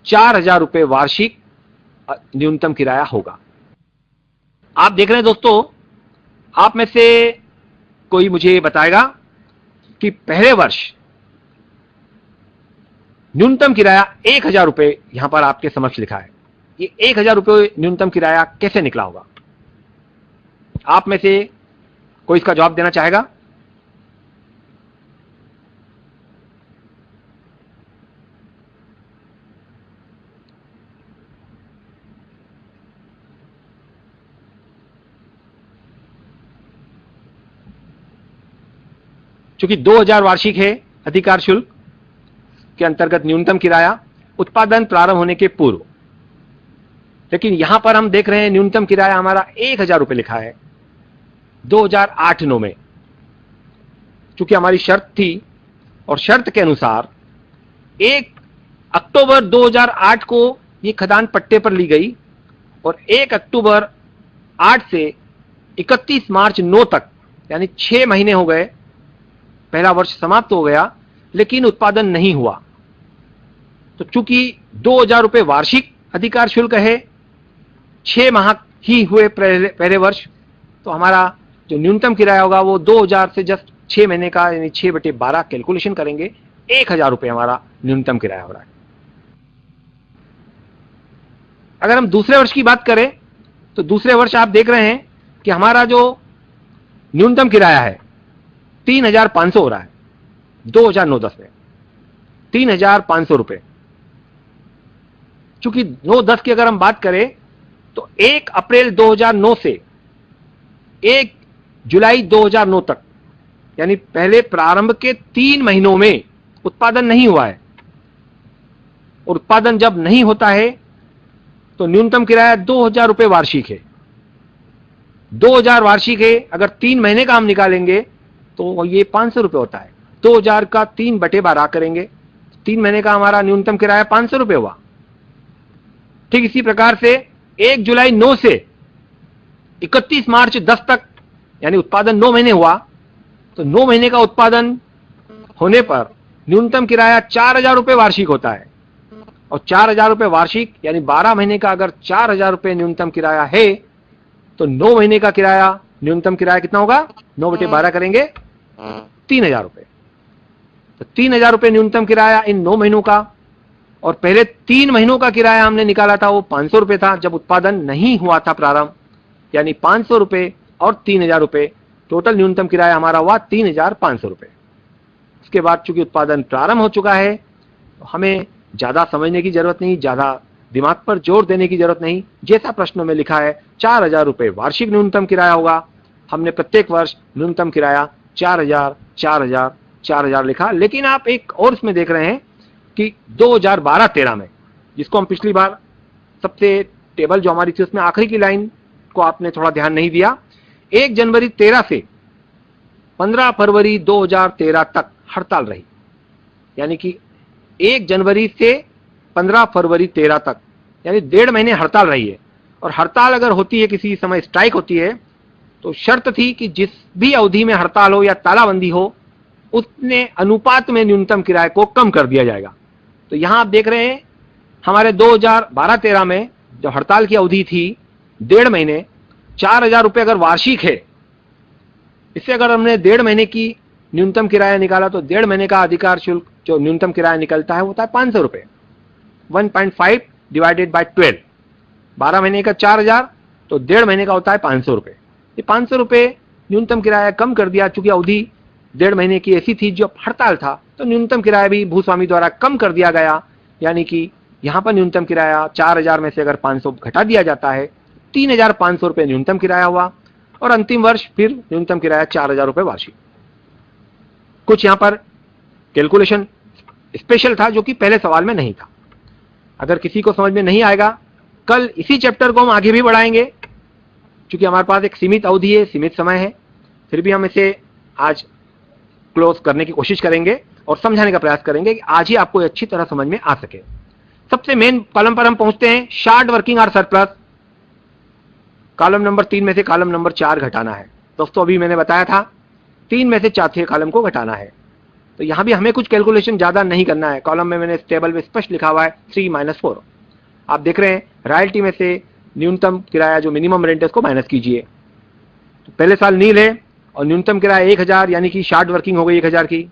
Speaker 1: 4000 रुपए वार्षिक न्यूनतम किराया होगा। आप देख रहे हैं दोस्तों, आप में से कोई मुझे बताएगा कि पहले वर्ष न्यूनतम किराया 1000 रुपए यहां पर आपके समक्ष लिखा है। ये 1000 रुपए न्यूनतम किराया कैसे निकला होगा? आप में से कोई इसका जवाब देना चाहेगा? चूंकि 2000 वार्षिक है अधिकार शुल्क के अंतर्गत न्यूनतम किराया उत्पादन प्रारंभ होने के पूर्व, लेकिन यहां पर हम देख रहे हैं न्यूनतम किराया हमारा 1000 रुपए लिखा है 2008-9 में। चूंकि हमारी शर्त थी और शर्त के अनुसार 1 अक्टूबर 2008 को ये खदान पट्टे पर ली गई और 1 अक्टूबर 8 से 31 मार्च 9 तक, यानी 6 महीने हो गए, पहला वर्ष समाप्त हो गया, लेकिन उत्पादन नहीं हुआ। तो चूंकि 2000 रुपए वार्षिक अधिकार शुल्क है, 6 माह ही हुए पहले वर्ष, तो हमारा जो न्यूनतम किराया होगा वो 2000 से जस्ट 6 महीने का, यानी 6/12 कैलकुलेशन करेंगे, 1000 रुपए हमारा न्यूनतम किराया हो रहा है। अगर हम दूसरे वर्ष की बात करें तो दूसरे वर्ष आप देख रहे हैं कि हमारा जो न्यूनतम किराया है 3500 हो रहा है 2009-10 में, 3500 रुपए। चूंकि 9-10 की अगर हम बात करें तो 1 अप्रैल 2009 से 1 जुलाई 2009 तक, यानी पहले प्रारंभ के 3 महीनों में उत्पादन नहीं हुआ है, और उत्पादन जब नहीं होता है तो न्यूनतम किराया 2000 रुपए वार्षिक है। 2000 वार्षिक है, अगर 3 महीने का हम निकालेंगे तो ये 500 रुपए होता है। 2000 का 3/12 करेंगे, 3 महीने का हमारा न्यूनतम किराया 500 रुपए हुआ। ठीक इसी प्रकार से 1 जुलाई 9 से 31 मार्च 10 तक, यानी उत्पादन 9 महीने हुआ, तो 9 महीने का उत्पादन होने पर न्यूनतम किराया 4000 रुपए वार्षिक होता है। और 4000 रुपए वार्षिक यानी 12 महीने का अगर 4000 रुपए न्यूनतम किराया है, तो 9 महीने का किराया, न्यूनतम किराया कितना होगा? 9/12 करेंगे 3000 रुपए। तो 3000 रुपए न्यूनतम किराया इन 9 महीनों का, और पहले 3 महीनों का किराया हमने निकाला था वो 500 रुपए था जब उत्पादन नहीं हुआ था प्रारंभ, यानी 500 रुपए और 3000 रुपए, टोटल न्यूनतम किराया हमारा हुआ 3500 रुपए। उसके बाद चूंकि उत्पादन प्रारंभ हो चुका है तो हमें ज्यादा समझने की जरूरत नहीं, ज्यादा दिमाग पर जोर देने की जरूरत नहीं। जैसा प्रश्न में लिखा है 4000 रुपए वार्षिक न्यूनतम किराया होगा, हमने प्रत्येक वर्ष न्यूनतम किराया 4000, 4000, 4000 लिखा। लेकिन आप एक और इसमें देख रहे हैं कि 2012-13 में, जिसको हम पिछली बार सबसे टेबल जो हमारी थी उसमें आखिरी की लाइन को आपने थोड़ा ध्यान नहीं दिया, 1 जनवरी 13 से 15 फरवरी 2013 तक हड़ताल रही, यानी कि 1 जनवरी से 15 फरवरी 13 तक, यानी 1.5 महीने हड़ताल रही है। और हड़ताल अगर होती है, किसी समय स्ट्राइक होती है, तो शर्त थी कि जिस भी अवधि में हड़ताल हो या तालाबंदी हो, उसने अनुपात में न्यूनतम किराए को कम कर दिया जाएगा। तो यहां आप देख रहे हैं हमारे 2012-13 में जो हड़ताल की अवधि थी 1.5 महीने, 4000 रुपए अगर वार्षिक है, इससे अगर हमने 1.5 महीने की न्यूनतम किराया निकाला तो 1.5 महीने का अधिकार शुल्क जो न्यूनतम किराया निकलता है वो होता है 500 रुपए। 1.5 डिवाइडेड बाय 12, 12 महीने का 4000, तो 1.5 महीने का होता है 500 रुपए। ये 500 रुपए न्यूनतम किराया कम कर दिया, चूंकि अवधि 1.5 महीने की ऐसी थी जो हड़ताल था, तो न्यूनतम किराया भी भूस्वामी द्वारा कम कर दिया गया। यानी कि यहां पर न्यूनतम किराया 4,000 में से अगर 500 घटा दिया जाता है, 3,500 रुपये न्यूनतम किराया हुआ, और अंतिम वर्ष फिर न्यूनतम किराया 4,000 रुपये वार्षिक। कुछ यहां पर कैलकुलेशन स्पेशल था जो कि पहले सवाल में नहीं था। अगर किसी को समझ में नहीं आएगा, कल इसी चैप्टर को हम आगे भी बढ़ाएंगे, क्योंकि हमारे पास एक सीमित अवधि है, सीमित समय है। फिर भी हम इसे आज क्लोज करने की कोशिश करेंगे और समझाने का प्रयास करेंगे कि आज ही आपको अच्छी तरह समझ में आ सके। सबसे मेन कॉलम पर हम पहुंचते हैं, short working hour surplus. Column number 3 में से कॉलम नंबर 4 घटाना है। दोस्तों अभी मैंने बताया था 3 में से चौथे कॉलम को घटाना है, तो यहां भी हमें कुछ कैलकुलेशन ज्यादा नहीं करना है। कॉलम में मैंने टेबल में स्पष्ट लिखा हुआ है 3 - 4। आप देख रहे हैं रॉयल्टी में से न्यूनतम किराया जो मिनिमम रेंट है उसको माइनस कीजिए। तो पहले साल नील है और न्यूनतम किराया 1,000, यानी कि शार्ट वर्किंग हो गई 1,000 की।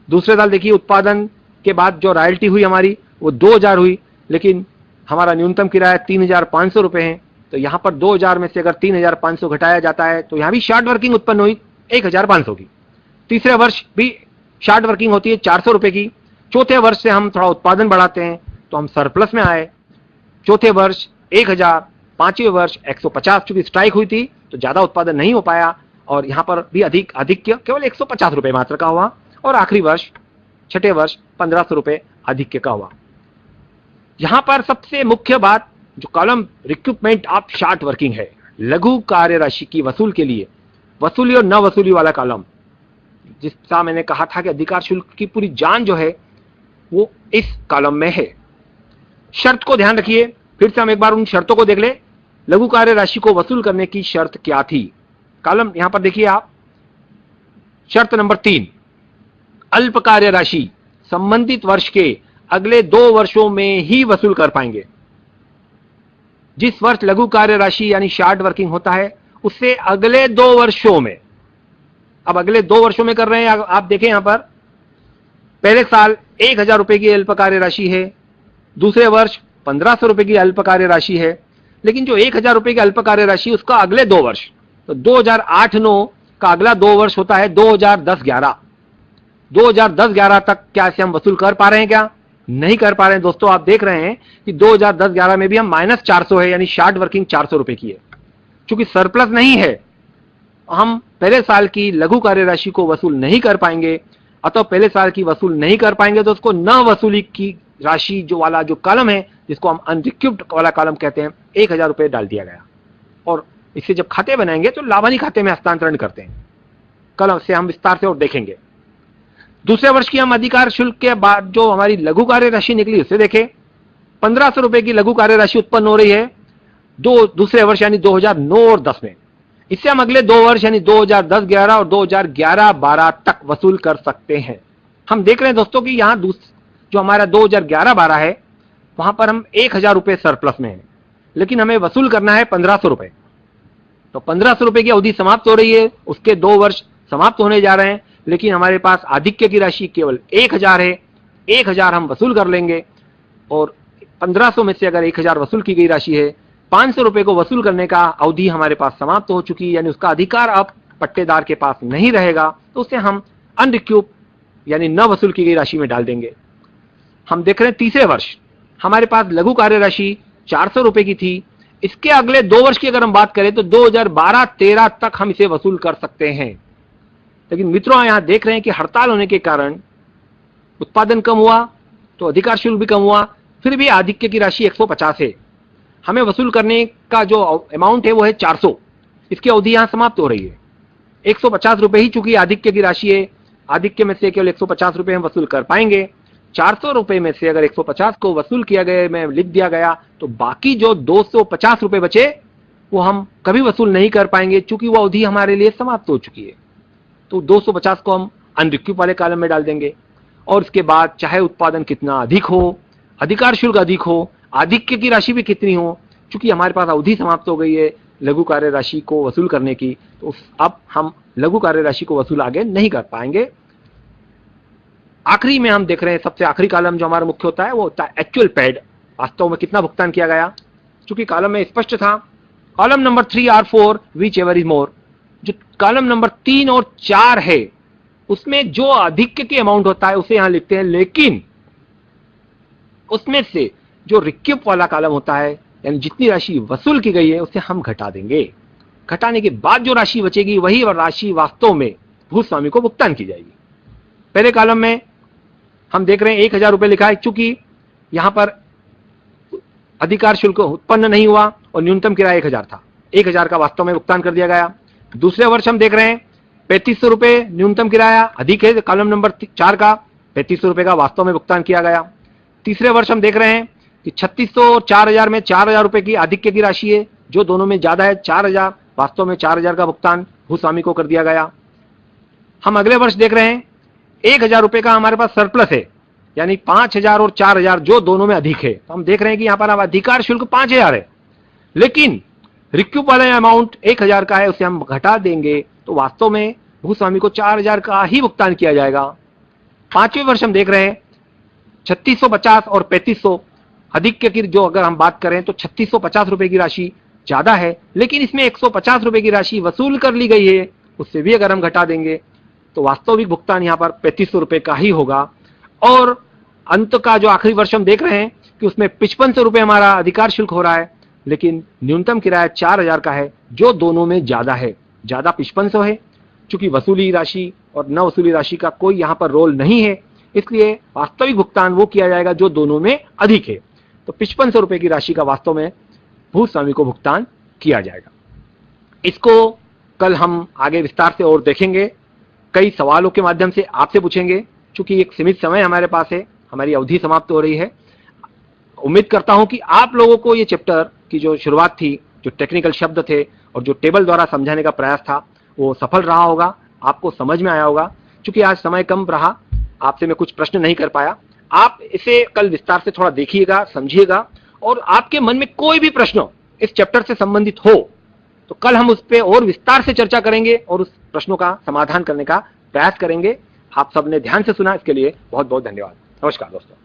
Speaker 1: दूसरे साल देखिए उत्पादन के बाद जो रॉयल्टी हुई हमारी वो 2,000 हुई, लेकिन हमारा न्यूनतम किराया 3,500 रुपए है। तो यहां पर 2,000 में से अगर 3,500 घटाया जाता है तो यहां भी शार्ट वर्किंग उत्पन्न हुई 1,500 की। तीसरे वर्ष भी शार्ट वर्किंग होती है 400 रुपए की। चौथे वर्ष से हम थोड़ा उत्पादन बढ़ाते हैं तो हम सरप्लस में आए। चौथे वर्ष 1,000, पांचवें वर्ष 150, चूंकि स्ट्राइक हुई थी तो ज्यादा उत्पादन नहीं हो पाया और यहां पर भी अधिक केवल 150 रुपए मात्र का हुआ। और आखिरी वर्ष छठे वर्ष 1,500 रुपए अधिक का हुआ। यहां पर सबसे मुख्य बात जो column recruitment of short working है, लघु कार्य राशि की वसूल के लिए वसूली और न वसूली वाला कॉलम, जिसका मैंने कहा था कि अधिकार शुल्क की पूरी जान जो है वो इस कॉलम में है। शर्त को ध्यान रखिए, फिर से हम एक बार उन शर्तों को देख ले। लघु कार्य राशि को वसूल करने की शर्त क्या थी? कॉलम यहां पर देखिए आप, शर्त नंबर 3, अल्प कार्य राशि संबंधित वर्ष के अगले 2 वर्षों में ही वसूल कर पाएंगे। जिस वर्ष लघु कार्य राशि यानी शार्ट वर्किंग होता है उससे अगले 2 वर्षों में, अब अगले 2 वर्षों में कर रहे हैं। आप देखें यहां पर पहले साल 1,000 रुपए की अल्प कार्य राशि है, दूसरे वर्ष 1,500 रुपए की अल्प कार्य राशि है, लेकिन जो 1,000 रुपए की अल्प कार्य राशि उसका अगले 2 वर्ष, तो 2008-9 का अगला 2 वर्ष होता है 2010-11। 2010-11 तक क्या इसे हम वसूल कर पा रहे हैं? क्या नहीं कर पा रहे हैं दोस्तों। आप देख रहे हैं कि 2010-11 में भी हम -400 है, यानी शार्ट वर्किंग 400 रुपए की है। चूंकि सरप्लस नहीं है, हम पहले साल की लघु कार्य राशि को वसूल नहीं कर पाएंगे। अतः पहले साल की वसूल नहीं कर पाएंगे तो उसको न वसूली की राशि जो वाला जो कॉलम है, जिसको हम अनरिक्यूब्ड वाला कॉलम कहते हैं, 1,000 रुपए डाल दिया गया। और इससे जब खाते बनाएंगे तो लाभानी खाते में हस्तांतरण करते हैं। कल से हम विस्तार से और देखेंगे। दूसरे वर्ष की हम अधिकार शुल्क के बाद जो हमारी लघु कार्य राशि निकली उसे देखें। 1,500 रुपए की लघु कार्य राशि उत्पन्न हो रही है दूसरे वर्ष यानी 2009 और 10 में। इससे हम अगले 2 वर्ष यानी 2010-11 और 2011-12 तक वसूल कर सकते हैं। हम देख रहे हैं दोस्तों कि यहाँ जो हमारा 2011-12 है वहां पर हम 1,000 रुपए सरप्लस में है, लेकिन हमें वसूल करना है 1,500 रुपए। तो 1,500 रुपए की अवधि समाप्त हो रही है, उसके 2 वर्ष समाप्त होने जा रहे हैं, लेकिन हमारे पास आधिक्य की राशि केवल 1,000 है। 1,000 हम वसूल कर लेंगे और 1,500 में से अगर 1,000 वसूल की गई राशि है, 500 रुपए को वसूल करने का अवधि हमारे पास समाप्त हो चुकी है, यानी उसका अधिकार अब पट्टेदार के पास नहीं रहेगा, तो उसे हम अनरिक्यूब यानी न वसूल की गई राशि में डाल देंगे। हम देख रहे हैं तीसरे वर्ष हमारे पास लघु कार्य राशि 400 रुपए की थी। इसके अगले 2 वर्ष की अगर हम बात करें तो 2012-13 तक हम इसे वसूल कर सकते हैं। लेकिन मित्रों यहां देख रहे हैं कि हड़ताल होने के कारण उत्पादन कम हुआ तो अधिकार शुल्क भी कम हुआ, फिर भी आधिक्य की राशि 150 है। हमें वसूल करने का जो अमाउंट है वो है 400। इसकी अवधि यहां समाप्त हो रही है। 150 रुपए ही चूंकि आधिक्य की राशि है, आधिक्य में से केवल 150 रुपए हम वसूल कर पाएंगे। 400 रुपए में से अगर 150 को वसूल किया गया में लिख दिया गया तो बाकी जो 250 रुपए बचे वो हम कभी वसूल नहीं कर पाएंगे, चूंकि वो अवधि हमारे लिए समाप्त हो चुकी है। तो 250 को हम अनरिक्यूब वाले कॉलम में डाल देंगे। और इसके बाद चाहे उत्पादन कितना अधिक हो, अधिकार शुल्क अधिक हो, आधिक्य की राशि भी कितनी हो, चूंकि हमारे पास अवधि समाप्त हो गई है लघु कार्य राशि को वसूल करने की, तो अब हम लघु कार्य राशि को वसूल आगे नहीं कर पाएंगे। आखिरी में हम देख रहे हैं सबसे आखिरी कॉलम जो हमारा मुख्य होता है वो होता है एक्चुअल पेड, वास्तव में कितना भुगतान किया गया। चूंकि कॉलम में स्पष्ट था, कॉलम नंबर 3 और 4 विच एवर इज मोर। जो कॉलम नंबर 3 और 4 है उसमें जो अधिक की अमाउंट होता है उसे यहां लिखते हैं, लेकिन उसमें से जो रिक्यूप वाला कॉलम होता है, यानी जितनी राशि वसूल की गई है उसे हम घटा देंगे। घटाने के बाद जो राशि बचेगी वही राशि वास्तव में भूस्वामी को भुगतान की जाएगी। पहले कॉलम में हम देख रहे हैं 1000 रुपए लिखा है, चूंकि यहां पर अधिकार शुल्क उत्पन्न नहीं हुआ और न्यूनतम किराया 1000 था, 1000 का वास्तव में भुगतान कर दिया गया। दूसरे वर्ष हम देख रहे हैं 3500 रुपए न्यूनतम किराया अधिक है, कॉलम नंबर 4 का 3500 रुपए का वास्तव में भुगतान किया गया। तीसरे वर्ष हम देख रहे हैं कि 3600 और 4000 में 4000 रुपए की आधिक्य की राशि है, जो दोनों में ज्यादा है 4000, वास्तव में 4000 का भुगतान भूस्वामी को कर दिया गया। हम अगले वर्ष देख रहे हैं 1000 रुपए का हमारे पास सरप्लस है, यानी 5000 और 4000 जो दोनों में अधिक है। तो हम देख रहे हैं कि यहां पर अब अधिकार शुल्क 5000 है, लेकिन रिक्यूप वाला अमाउंट 1000 का है, उसे हम घटा देंगे तो वास्तव में भूस्वामी को 4000 का ही भुगतान किया जाएगा। पांचवें वर्ष हम देख रहे हैं 3650 और 3500 अधिक की, जो अगर हम बात करें तो 3650 रुपए की राशि ज्यादा है, लेकिन इसमें 150 रुपए की राशि वसूल कर ली गई है, उससे भी अगर हम घटा देंगे तो वास्तविक भुगतान यहां पर 3500 रुपए का ही होगा। और अंत का जो आखिरी वर्ष हम देख रहे हैं कि उसमें 5500 रुपए हमारा अधिकार शुल्क हो रहा है, लेकिन न्यूनतम किराया 4000 का है, जो दोनों में ज्यादा है, ज्यादा 5500 है। चूंकि वसूली राशि और न वसूली राशि का कोई यहां पर रोल नहीं है, इसलिए वास्तविक भुगतान वो किया जाएगा जो दोनों में अधिक है। तो 5500 रुपए की राशि का वास्तव में भूस्वामी को भुगतान किया जाएगा। इसको कल हम आगे विस्तार से और देखेंगे, कई सवालों के माध्यम से आपसे पूछेंगे। चूंकि एक सीमित समय हमारे पास है, हमारी अवधि समाप्त हो रही है। उम्मीद करता हूं कि आप लोगों को ये चैप्टर की जो शुरुआत थी, जो टेक्निकल शब्द थे और जो टेबल द्वारा समझाने का प्रयास था, वो सफल रहा होगा, आपको समझ में आया होगा। चूंकि आज समय कम रहा, आपसे मैं कुछ प्रश्न नहीं कर पाया। आप इसे कल विस्तार से थोड़ा देखिएगा, समझिएगा, और आपके मन में कोई भी प्रश्न इस चैप्टर से संबंधित हो तो कल हम उस पर और विस्तार से चर्चा करेंगे और उस प्रश्नों का समाधान करने का प्रयास करेंगे। आप सबने ध्यान से सुना, इसके लिए बहुत बहुत धन्यवाद। नमस्कार दोस्तों।